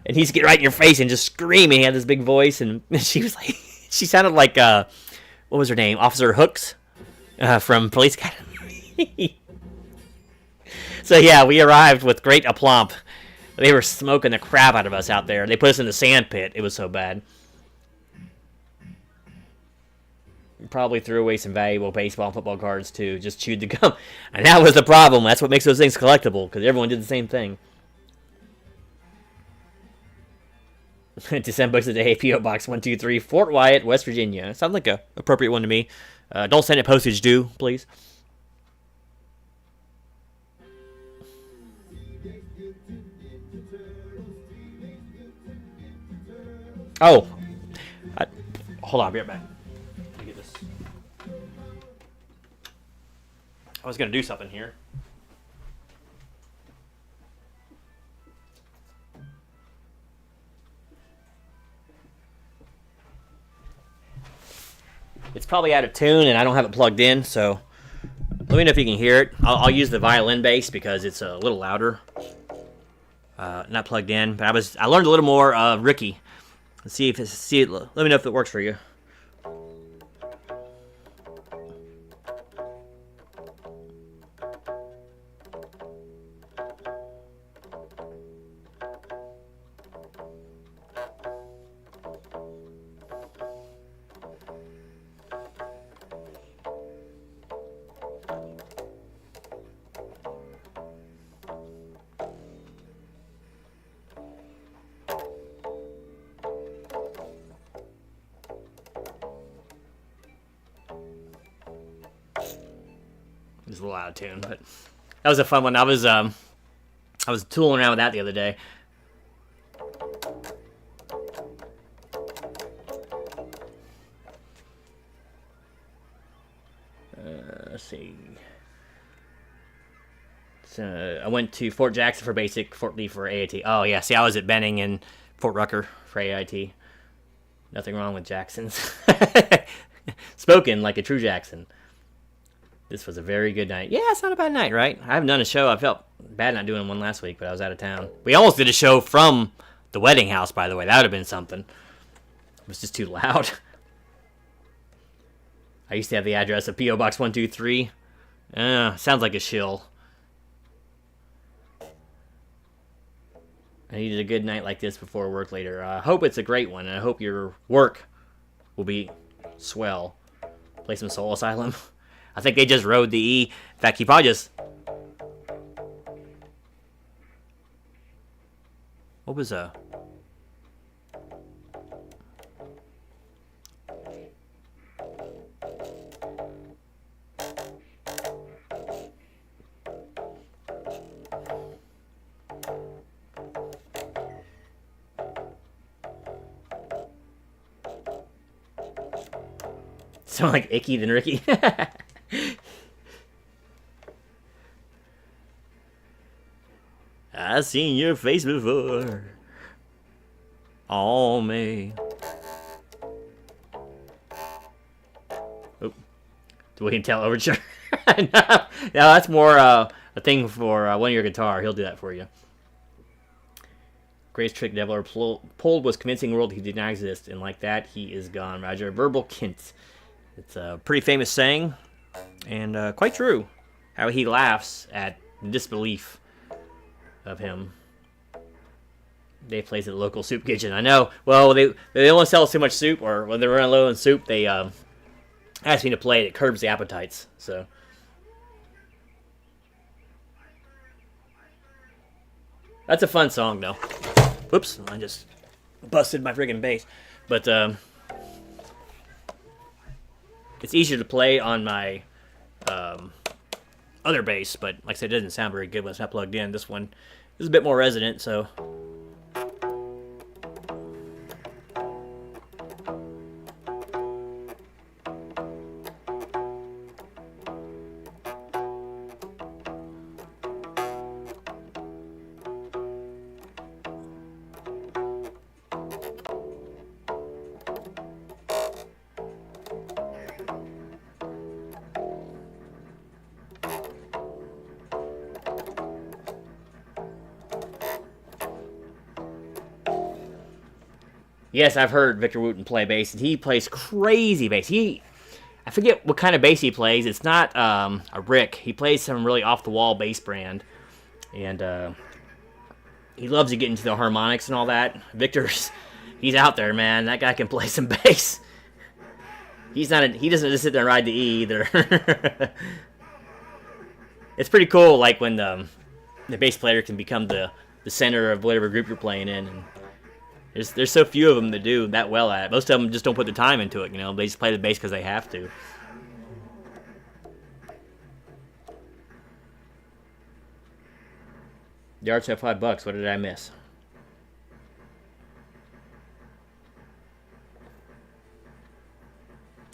And he's getting right in your face and just screaming. He had this big voice, and she was like, she sounded like, what was her name? Officer Hooks from Police Academy. So yeah, we arrived with great aplomb. They were smoking the crap out of us out there. They put us in the sand pit. It was so bad. Probably threw away some valuable baseball and football cards too. Just chewed the gum. And that was the problem. That's what makes those things collectible, because everyone did the same thing. To send books today, P.O. Box 123, Fort Wyatt, West Virginia. Sounds like a appropriate one to me. Don't send it postage due, please. Oh, hold on, I'll be right back. Let me get this. I was gonna do something here. It's probably out of tune, and I don't have it plugged in, so let me know if you can hear it. I'll use the violin bass because it's a little louder. Not plugged in, but I learned a little more Ricky. Let's see if it. Let me know if it works for you. It's a little out of tune, but that was a fun one. I was tooling around with that the other day. Let's see. So I went to Fort Jackson for basic, Fort Lee for AIT. Oh yeah, see, I was at Benning and Fort Rucker for AIT. Nothing wrong with Jacksons. Spoken like a true Jackson. This was a very good night. Yeah, it's not a bad night, right? I haven't done a show. I felt bad not doing one last week, but I was out of town. We almost did a show from the wedding house, by the way. That would have been something. It was just too loud. I used to have the address of P.O. Box 123. Sounds like a shill. I needed a good night like this before work later. I hope it's a great one, and I hope your work will be swell. Play some Soul Asylum. I think they just rode the E. In fact, he probably just... What was a... Sound like Icky than Ricky. I've seen your face before. Oh, me. Oh, the William Tell Overture. No, that's more a thing for one of your guitar. He'll do that for you. Greatest trick Devil ever pulled was convincing the world he did not exist, and like that, he is gone. Roger Verbal Kint. It's a pretty famous saying, and quite true. How he laughs at the disbelief of him. Dave plays at the local soup kitchen. I know. Well, they only sell so much soup, or when they're running low on soup, they ask me to play it. It curbs the appetites. So that's a fun song, though. Whoops! I just busted my friggin' bass. But it's easier to play on my other bass, but like I said, it doesn't sound very good when it's not plugged in. This one is a bit more resonant, so. Yes, I've heard Victor Wooten play bass, and he plays crazy bass. I forget what kind of bass he plays. It's not a Rick. He plays some really off-the-wall bass brand, and he loves to get into the harmonics and all that. He's out there, man. That guy can play some bass. He doesn't just sit there and ride the E either. It's pretty cool, like when the bass player can become the center of whatever group you're playing in. And There's so few of them that do that well at it. Most of them just don't put the time into it. You know, they just play the bass because they have to. Yards at $5. What did I miss?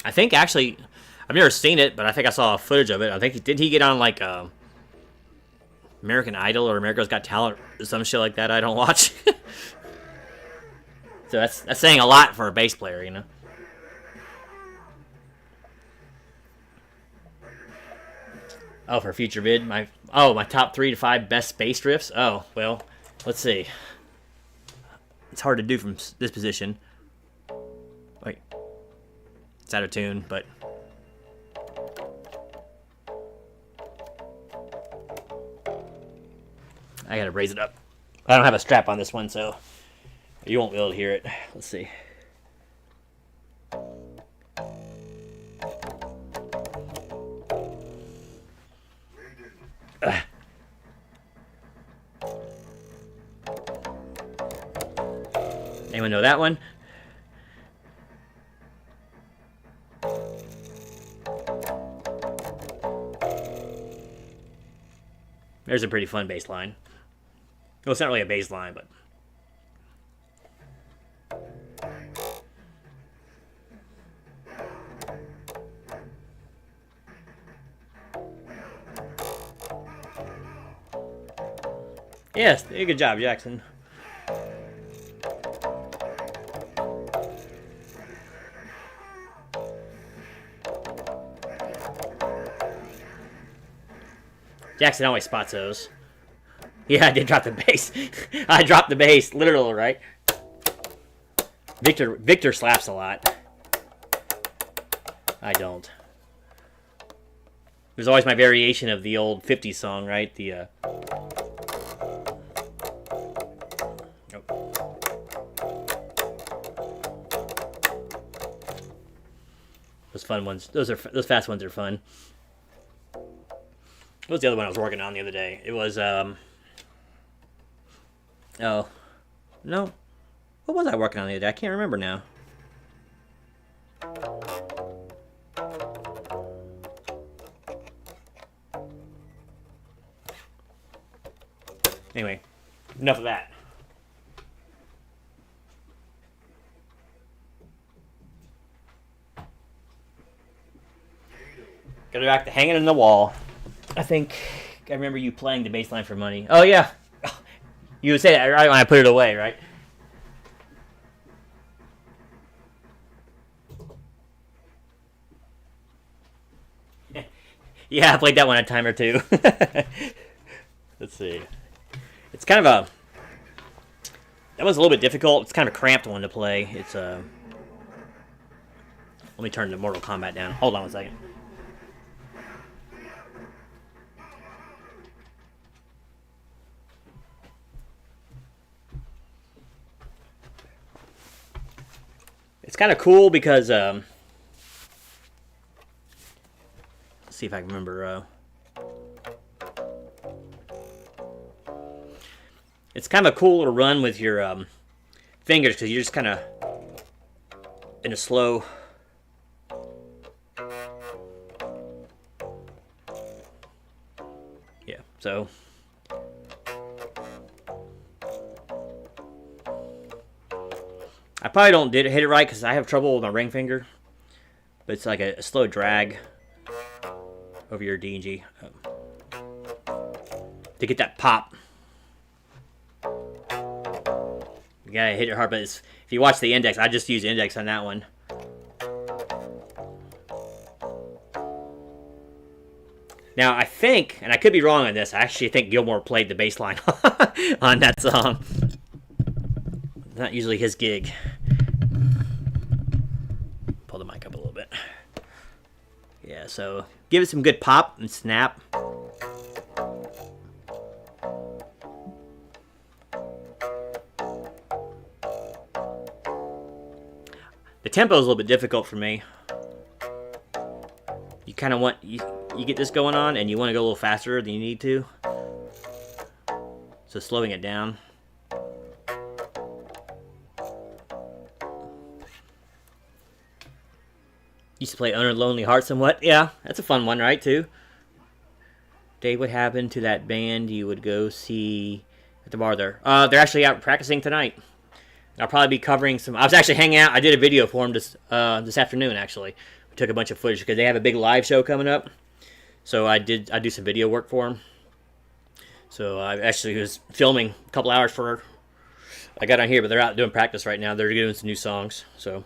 I think actually, I've never seen it, but I think I saw footage of it. I think did he get on like American Idol or America's Got Talent or some shit like that? I don't watch. So that's saying a lot for a bass player, you know. Oh, for a future vid, my top 3 to 5 best bass riffs. Oh well, let's see. It's hard to do from this position. Wait, it's out of tune, but I gotta raise it up. I don't have a strap on this one, so you won't be able to hear it. Let's see. Anyone know that one? There's a pretty fun bass line. Well, it's not really a bass line, but yes, good job, Jackson. Jackson always spots those. Yeah, I did drop the bass. I dropped the bass, literal, right? Victor slaps a lot. I don't. There's always my variation of the old 50s song, right? The those fun ones. Those fast ones are fun. What was the other one I was working on the other day? It was oh no, what was I working on the other day? I can't remember now. Anyway, enough of that. Go back to hanging in the wall. I think I remember you playing the bass line for money. Oh yeah, you would say that right when I put it away, right? Yeah, I played that one a time or two. Let's see. It's kind of a... That was a little bit difficult. It's kind of a cramped one to play. It's Let me turn the Mortal Kombat down. Hold on a second. It's kind of cool because... let's see if I can remember... It's kind of cool to run with your fingers because you're just kind of in a slow... Yeah, so... I probably don't hit it right because I have trouble with my ring finger. But it's like a slow drag over your D and G to get that pop. You gotta hit it hard, but if you watch the index, I just use index on that one. Now, I think, and I could be wrong on this, I actually think Gilmore played the bass line on that song. Not usually his gig. Pull the mic up a little bit. Yeah, so give it some good pop and snap. The tempo is a little bit difficult for me. You kind of want, you get this going on and you want to go a little faster than you need to. So slowing it down. Used to play Under Lonely Heart somewhat. Yeah, that's a fun one, right, too? Dave, what happened to that band you would go see at the bar there? They're actually out practicing tonight. I'll probably be covering some... I was actually hanging out. I did a video for them this afternoon, actually. We took a bunch of footage because they have a big live show coming up. So I do some video work for them. So I actually was filming a couple hours for... I got on here, but they're out doing practice right now. They're doing some new songs, so...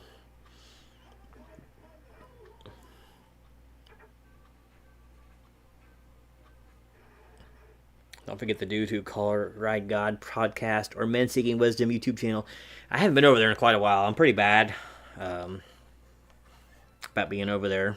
Don't forget the Dude Who Call Ride God podcast or Men Seeking Wisdom YouTube channel. I haven't been over there in quite a while. I'm pretty bad about being over there.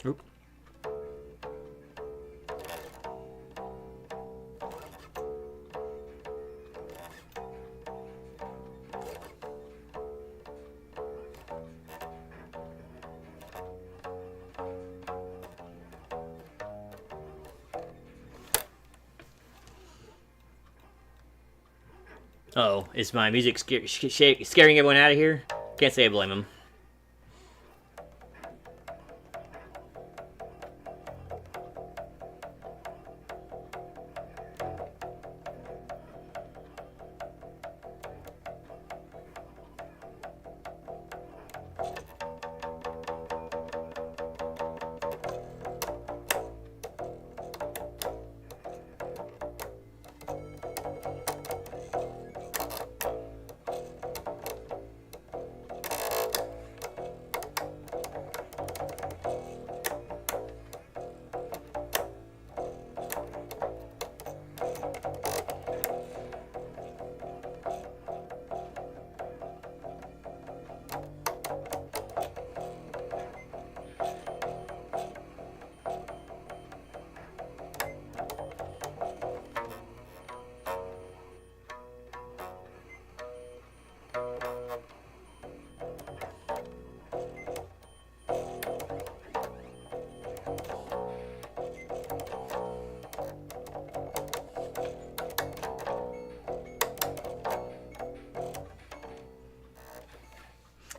Oop. Oh, is my music scaring everyone out of here? Can't say I blame them.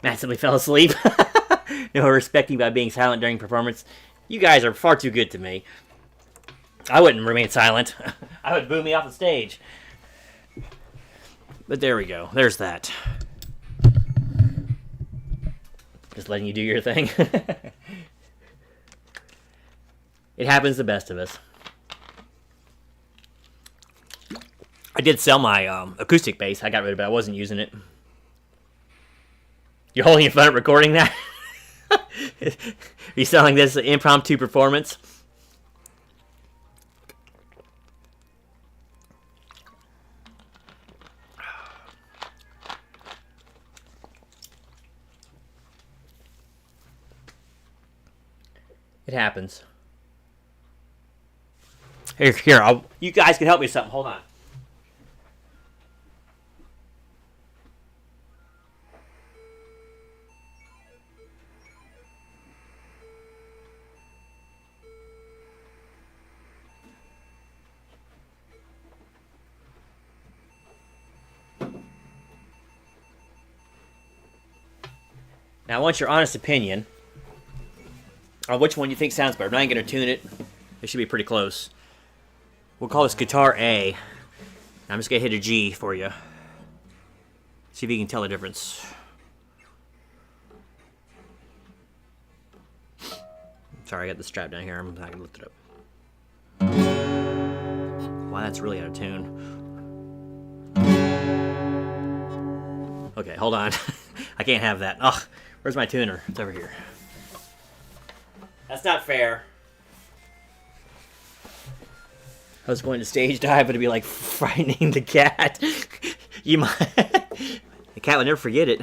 Massively fell asleep. No respecting by being silent during performance. You guys are far too good to me. I wouldn't remain silent. I would boo me off the stage. But there we go. There's that. Just letting you do your thing. It happens to the best of us. I did sell my acoustic bass. I got rid of it. I wasn't using it. You're holding your phone up recording that? Are you selling this impromptu performance? It happens. Here, you guys can help me with something. Hold on. Now, I want your honest opinion on which one you think sounds better. I'm not going to tune it. It should be pretty close. We'll call this guitar A. I'm just going to hit a G for you. See if you can tell the difference. Sorry, I got the strap down here. I'm not going to lift it up. Wow, that's really out of tune. Okay, hold on. I can't have that. Ugh. Where's my tuner? It's over here. That's not fair. I was going to stage dive, but it'd be like frightening the cat. You might. The cat would never forget it.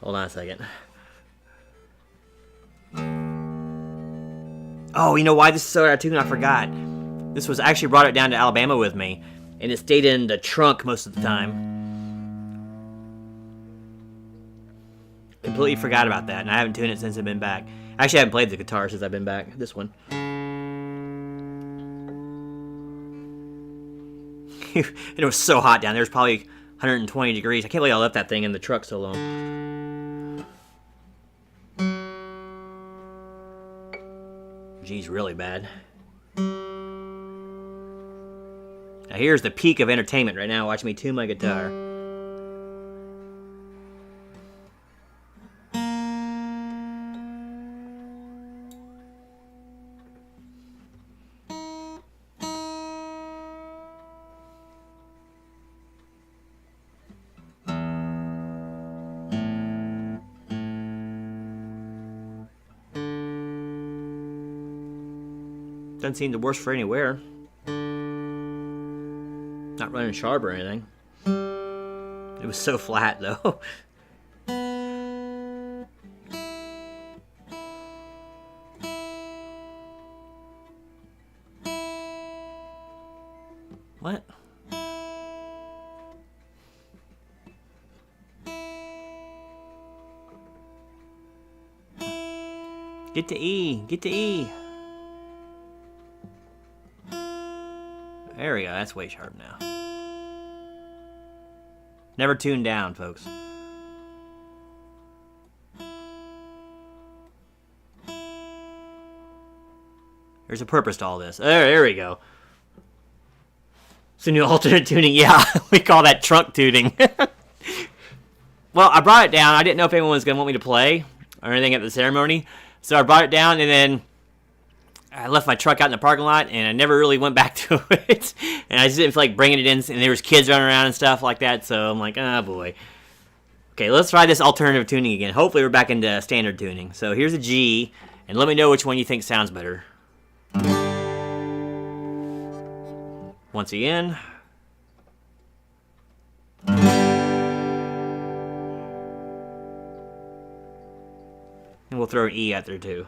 Hold on a second. Oh, you know why this is so out of tune? I forgot. This was actually brought it down to Alabama with me, and it stayed in the trunk most of the time. Completely forgot about that, and I haven't tuned it since I've been back. Actually, I haven't played the guitar since I've been back. This one. And it was so hot down there. It was probably 120 degrees. I can't believe I left that thing in the truck so long. G's really bad. Now here's the peak of entertainment right now. Watch me tune my guitar. Doesn't seem the worst for anywhere. Not running sharp or anything. It was so flat though. What? Get to E. Get to E. There we go. That's way sharp now. Never tuned down, folks. There's a purpose to all this. There we go. So new alternate tuning. Yeah, we call that trunk tuning. Well, I brought it down. I didn't know if anyone was going to want me to play or anything at the ceremony. So I brought it down, and then I left my truck out in the parking lot, and I never really went back to it. And I just didn't feel like bringing it in, and there was kids running around and stuff like that, so I'm like, oh boy. Okay, let's try this alternative tuning again. Hopefully we're back into standard tuning. So here's a G, and let me know which one you think sounds better. Once again. And we'll throw an E out there too.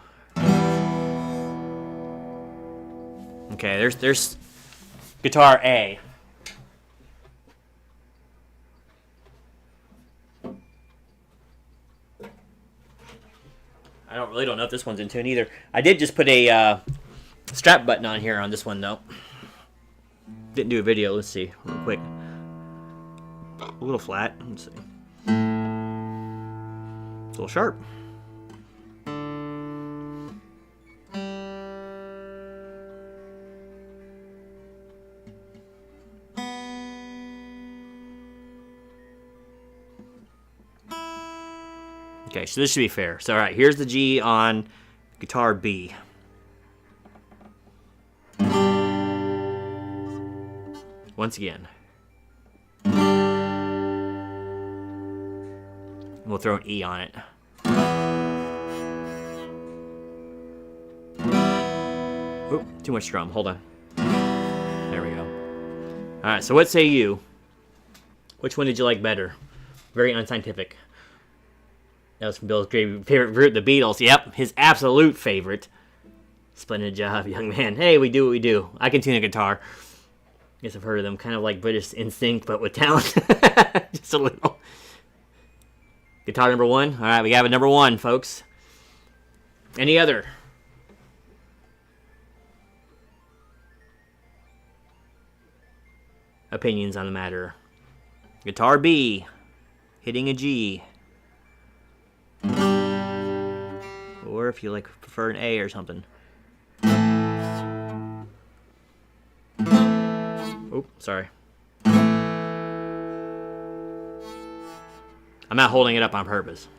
Okay, there's guitar A. I really don't know if this one's in tune either. I did just put a strap button on here on this one though. Didn't do a video. Let's see real quick. A little flat. Let's see. It's a little sharp. Okay, so this should be fair. So, all right, here's the G on guitar B. Once again. We'll throw an E on it. Oop, too much strum. Hold on. There we go. All right, so what say you? Which one did you like better? Very unscientific. That was from Bill's favorite group, the Beatles. Yep, his absolute favorite. Splendid job, young man. Hey, we do what we do. I can tune a guitar. Guess I've heard of them. Kind of like British Instinct, but with talent. Just a little. Guitar number one. All right, we have a number one, folks. Any other? Opinions on the matter? Guitar B. Hitting a G. Or if you prefer an A or something. Oop, sorry. I'm not holding it up on purpose.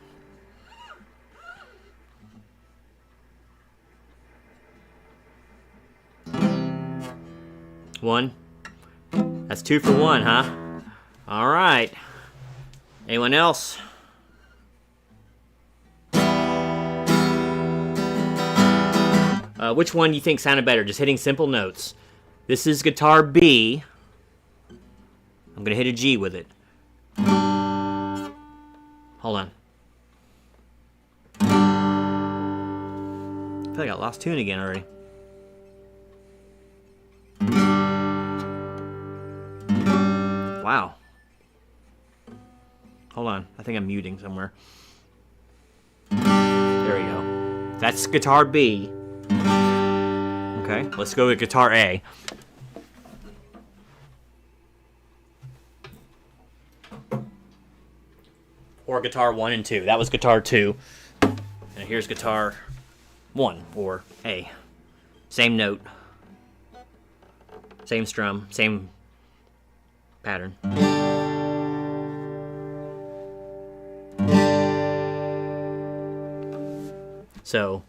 One. That's 2 for 1, huh? All right. Anyone else? Which one do you think sounded better? Just hitting simple notes. This is guitar B. I'm going to hit a G with it. Hold on. feel like I lost tune again already. Wow. Hold on. I think I'm muting somewhere. There we go. That's guitar B. Okay, let's go with guitar A. Or guitar 1 and 2. That was guitar 2. And here's guitar 1, or A. Same note. Same strum. Same pattern. So,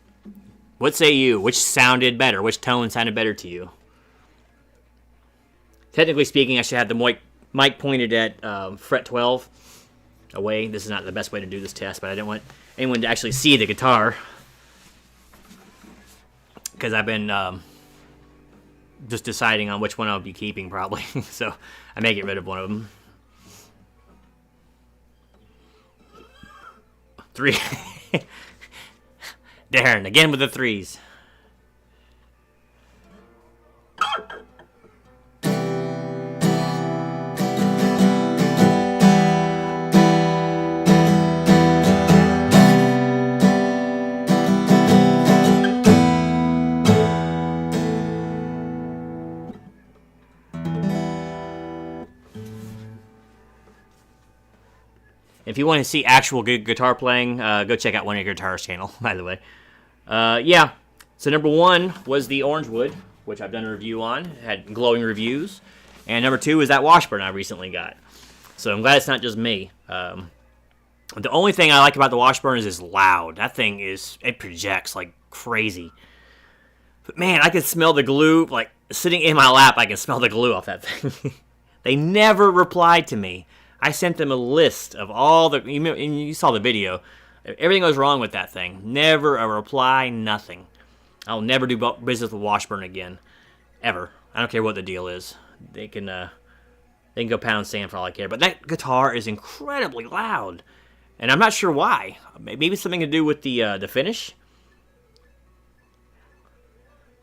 what say you? Which sounded better? Which tone sounded better to you? Technically speaking, I should have the mic pointed at fret 12 away. This is not the best way to do this test, but I didn't want anyone to actually see the guitar. Because I've been just deciding on which one I'll be keeping, probably. So, I may get rid of one of them. 3. Darren, again with the 3s. If you want to see actual good guitar playing, go check out One Ear Guitar's channel, by the way. Yeah, so number 1 was the Orangewood, which I've done a review on. It had glowing reviews. And number 2 is that Washburn I recently got. So I'm glad it's not just me. The only thing I like about the Washburn is it's loud. That thing it projects like crazy. But man, I can smell the glue, like sitting in my lap, I can smell the glue off that thing. They never replied to me. I sent them a list of all the, and you saw the video. Everything goes wrong with that thing. Never a reply, nothing. I'll never do business with Washburn again. Ever. I don't care what the deal is. They can go pound sand for all I care. But that guitar is incredibly loud. And I'm not sure why. Maybe it's something to do with the finish.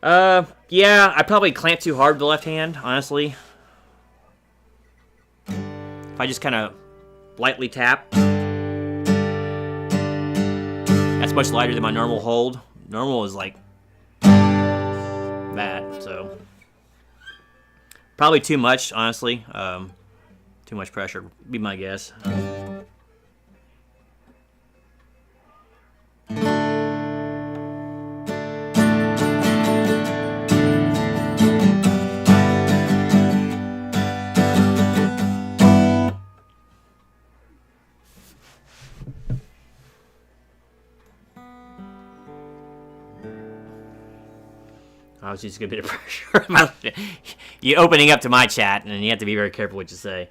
Yeah, I probably clamped too hard with the left hand, honestly. If I just kind of lightly tap. That's much lighter than my normal hold. Normal is like that, so probably too much, honestly. Too much pressure, be my guess. I was just a bit of pressure. You're opening up to my chat, and you have to be very careful what you say.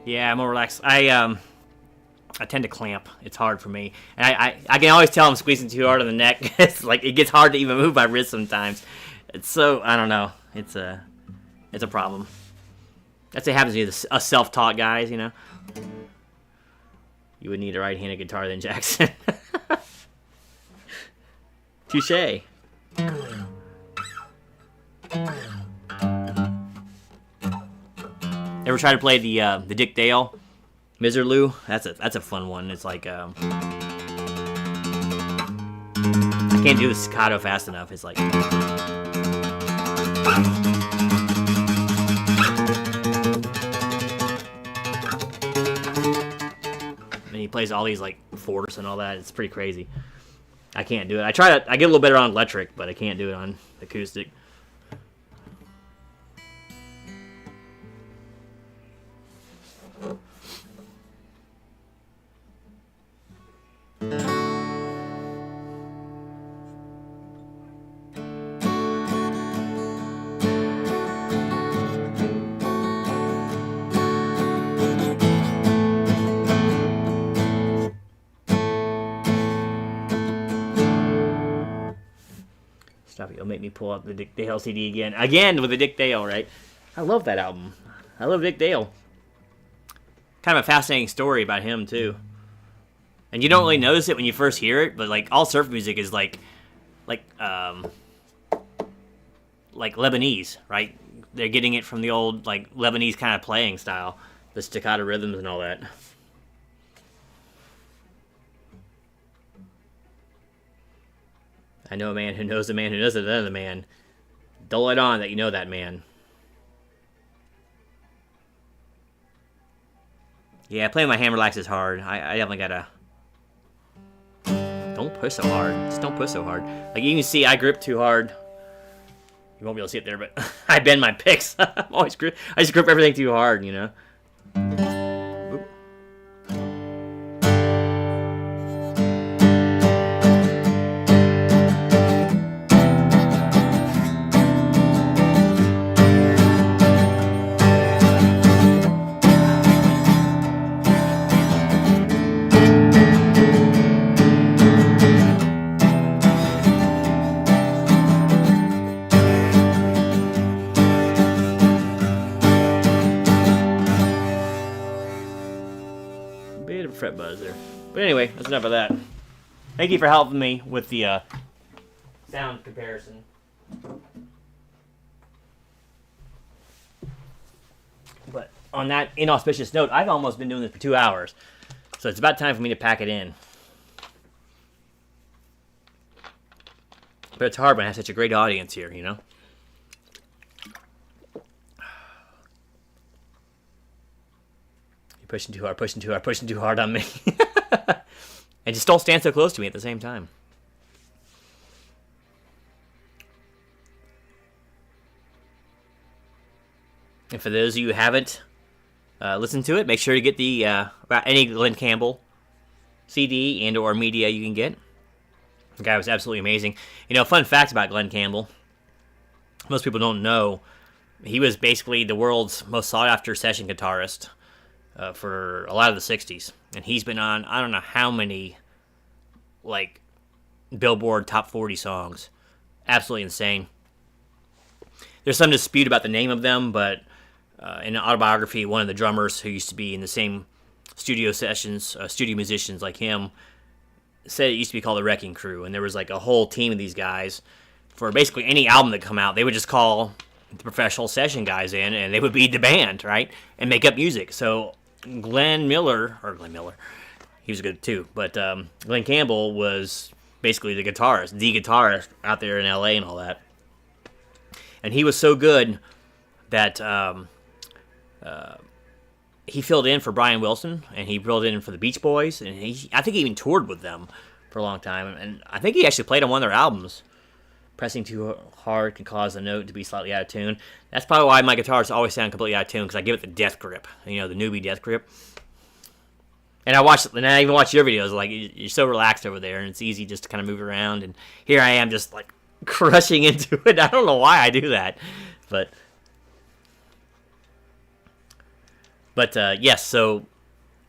Yeah, I'm more relaxed. I tend to clamp. It's hard for me, and I can always tell I'm squeezing too hard on the neck. It's like it gets hard to even move my wrist sometimes. It's so, I don't know. It's a problem. That's what happens to you, us self-taught guys, you know. You would need a right-handed guitar then, Jackson. Touche. Ever try to play the Dick Dale Miserlou? That's a fun one. It's like I can't do the staccato fast enough. It's like plays all these like fourths and all that. It's pretty crazy. I can't do it. I get a little better on electric, but I can't do it on acoustic. Stop it. You'll make me pull up the Dick Dale CD again. Again with the Dick Dale, right? I love that album. I love Dick Dale. Kind of a fascinating story about him, too. And you don't really notice it when you first hear it, but like all surf music is like Lebanese, right? They're getting it from the old like Lebanese kind of playing style, the staccato rhythms and all that. I know a man who knows a man who knows another man. Dole it on that you know that man. Yeah, playing my hand relax is hard. I definitely gotta... Don't push so hard. Just don't push so hard. Like, you can see I grip too hard. You won't be able to see it there, but I bend my picks. I just grip everything too hard, you know? Oop. Bit of a fret buzz there. But anyway, that's enough of that. Thank you for helping me with the sound comparison. But on that inauspicious note, I've almost been doing this for 2 hours. So it's about time for me to pack it in. But it's hard when I have such a great audience here, you know? You're pushing too hard, pushing too hard, pushing too hard on me. And just don't stand so close to me at the same time. And for those of you who haven't listened to it, make sure to get the about any Glenn Campbell CD and or media you can get. The guy was absolutely amazing. You know, fun fact about Glenn Campbell. Most people don't know. He was basically the world's most sought-after session guitarist for a lot of the 60s. And he's been on, I don't know how many, like, Billboard Top 40 songs. Absolutely insane. There's some dispute about the name of them, but in an autobiography, one of the drummers who used to be in the same studio sessions, studio musicians like him, said it used to be called the Wrecking Crew, and there was like a whole team of these guys. For basically any album that come out, they would just call the professional session guys in, and they would be the band, right, and make up music. So Glenn Miller, he was good too, but Glenn Campbell was basically the guitarist out there in LA and all that. And he was so good that he filled in for Brian Wilson, and he filled in for the Beach Boys, and I think he even toured with them for a long time. And I think he actually played on one of their albums. Pressing too hard can cause the note to be slightly out of tune. That's probably why my guitars always sound completely out of tune, because I give it the death grip, you know, the newbie death grip. And I even watch your videos. Like, you're so relaxed over there, and it's easy just to kind of move around. And here I am, just like crushing into it. I don't know why I do that, but yes.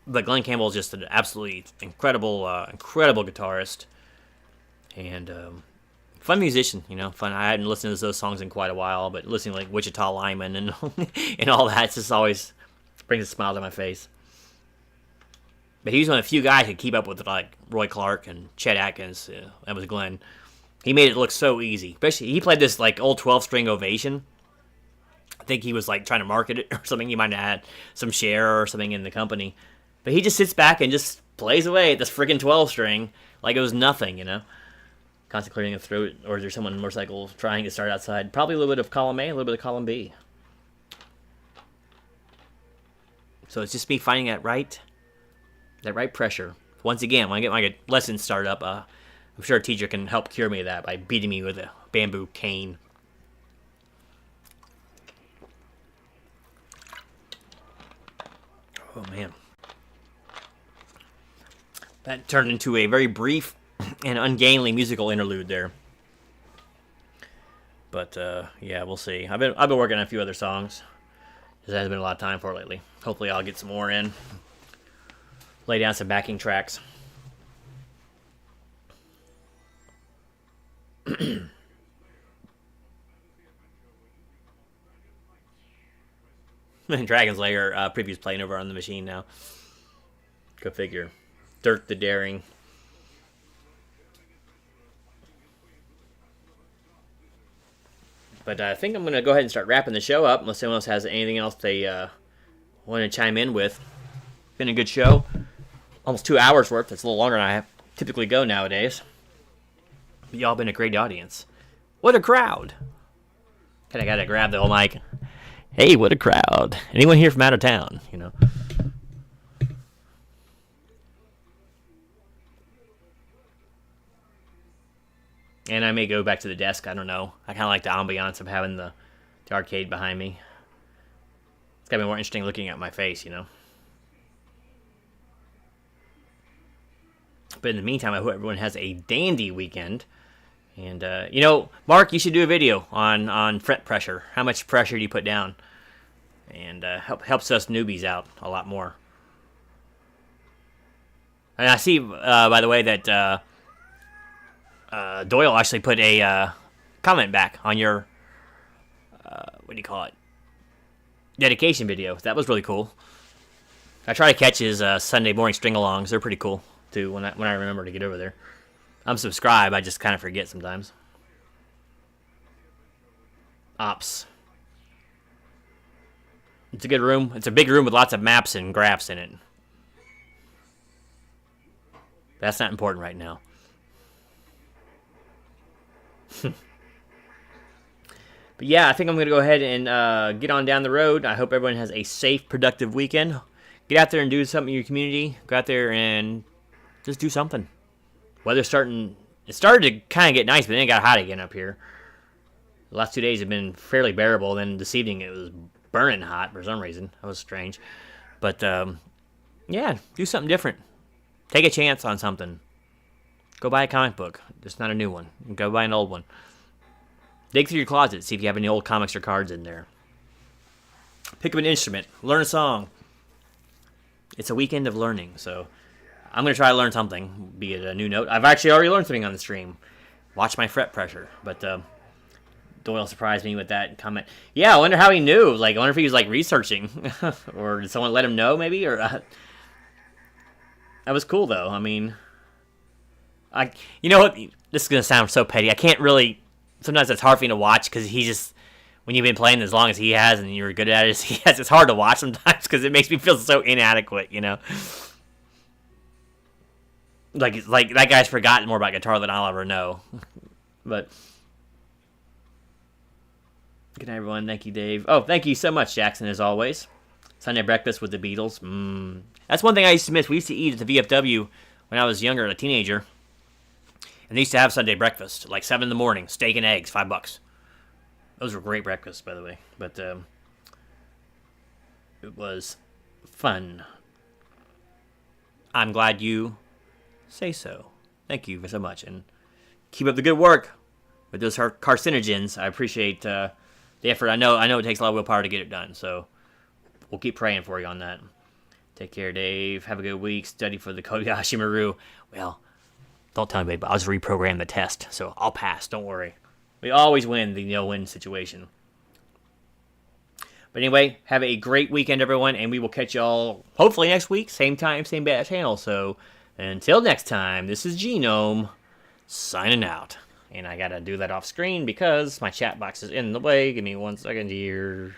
But Glenn Campbell is just an absolutely incredible guitarist, and fun musician. You know, fun. I hadn't listened to those songs in quite a while, but listening to like Wichita Lineman and and all that just always brings a smile to my face. But he was one of the few guys who could keep up with like Roy Clark and Chet Atkins. That was Glenn. He made it look so easy. Especially, he played this like old 12-string Ovation. I think he was like trying to market it or something. He might have had some share or something in the company. But he just sits back and just plays away at this freaking 12-string like it was nothing, you know? Constantly clearing a throat, or is there someone on a motorcycle trying to start outside? Probably a little bit of column A, a little bit of column B. So it's just me finding that right That right pressure. Once again, when I get my lessons started up, I'm sure a teacher can help cure me of that by beating me with a bamboo cane. Oh, man. That turned into a very brief and ungainly musical interlude there. But, yeah, we'll see. I've been working on a few other songs. There hasn't been a lot of time for it lately. Hopefully I'll get some more in. Lay down some backing tracks. Dragon's Lair preview's playing over on the machine now. Go figure. Dirk the Daring. But I think I'm going to go ahead and start wrapping the show up, unless anyone else has anything else they want to chime in with. Been a good show. Almost 2 hours worth. That's a little longer than I typically go nowadays. But y'all been a great audience. What a crowd. I got to grab the whole mic. Hey, what a crowd. Anyone here from out of town, you know? And I may go back to the desk. I don't know. I kind of like the ambiance of having the arcade behind me. It's got to be more interesting looking at my face, you know? But in the meantime, I hope everyone has a dandy weekend. And, you know, Mark, you should do a video on fret pressure. How much pressure do you put down? And helps us newbies out a lot more. And I see, by the way, that Doyle actually put a comment back on your, what do you call it, dedication video. That was really cool. I try to catch his Sunday morning string-alongs. They're pretty cool, too, when I remember to get over there. I'm subscribed. I just kind of forget sometimes. Ops. It's a good room. It's a big room with lots of maps and graphs in it. That's not important right now. But yeah, I think I'm going to go ahead and get on down the road. I hope everyone has a safe, productive weekend. Get out there and do something in your community. Go out there and just do something. Weather's started to kind of get nice, but then it got hot again up here. The last 2 days have been fairly bearable. Then this evening it was burning hot for some reason. That was strange. But, yeah, do something different. Take a chance on something. Go buy a comic book. Just not a new one. Go buy an old one. Dig through your closet. See if you have any old comics or cards in there. Pick up an instrument. Learn a song. It's a weekend of learning, so I'm going to try to learn something, be it a new note. I've actually already learned something on the stream. Watch my fret pressure. But Doyle surprised me with that comment. Yeah, I wonder how he knew. Like, I wonder if he was, like, researching. Or did someone let him know, maybe? Or that was cool, though. I mean, you know what? This is going to sound so petty. I can't really... Sometimes it's hard for me to watch because he just... When you've been playing as long as he has and you're good at it, it's hard to watch sometimes because it makes me feel so inadequate, you know? Like that guy's forgotten more about guitar than I'll ever know. But good night, everyone. Thank you, Dave. Oh, thank you so much, Jackson, as always. Sunday breakfast with the Beatles. That's one thing I used to miss. We used to eat at the VFW when I was younger, a teenager. And they used to have Sunday breakfast, like 7 in the morning, steak and eggs, $5. Those were great breakfasts, by the way. But it was fun. I'm glad you say so. Thank you so much, and keep up the good work with those carcinogens. I appreciate the effort. I know it takes a lot of willpower to get it done, so we'll keep praying for you on that. Take care, Dave. Have a good week. Study for the Kobayashi Maru. Well, don't tell anybody, but I'll just reprogram the test, so I'll pass. Don't worry. We always win the no-win situation. But anyway, have a great weekend, everyone, and we will catch y'all hopefully next week. Same time, same bad channel. So until next time, this is Genome signing out. And I got to do that off screen because my chat box is in the way. Give me 1 second here.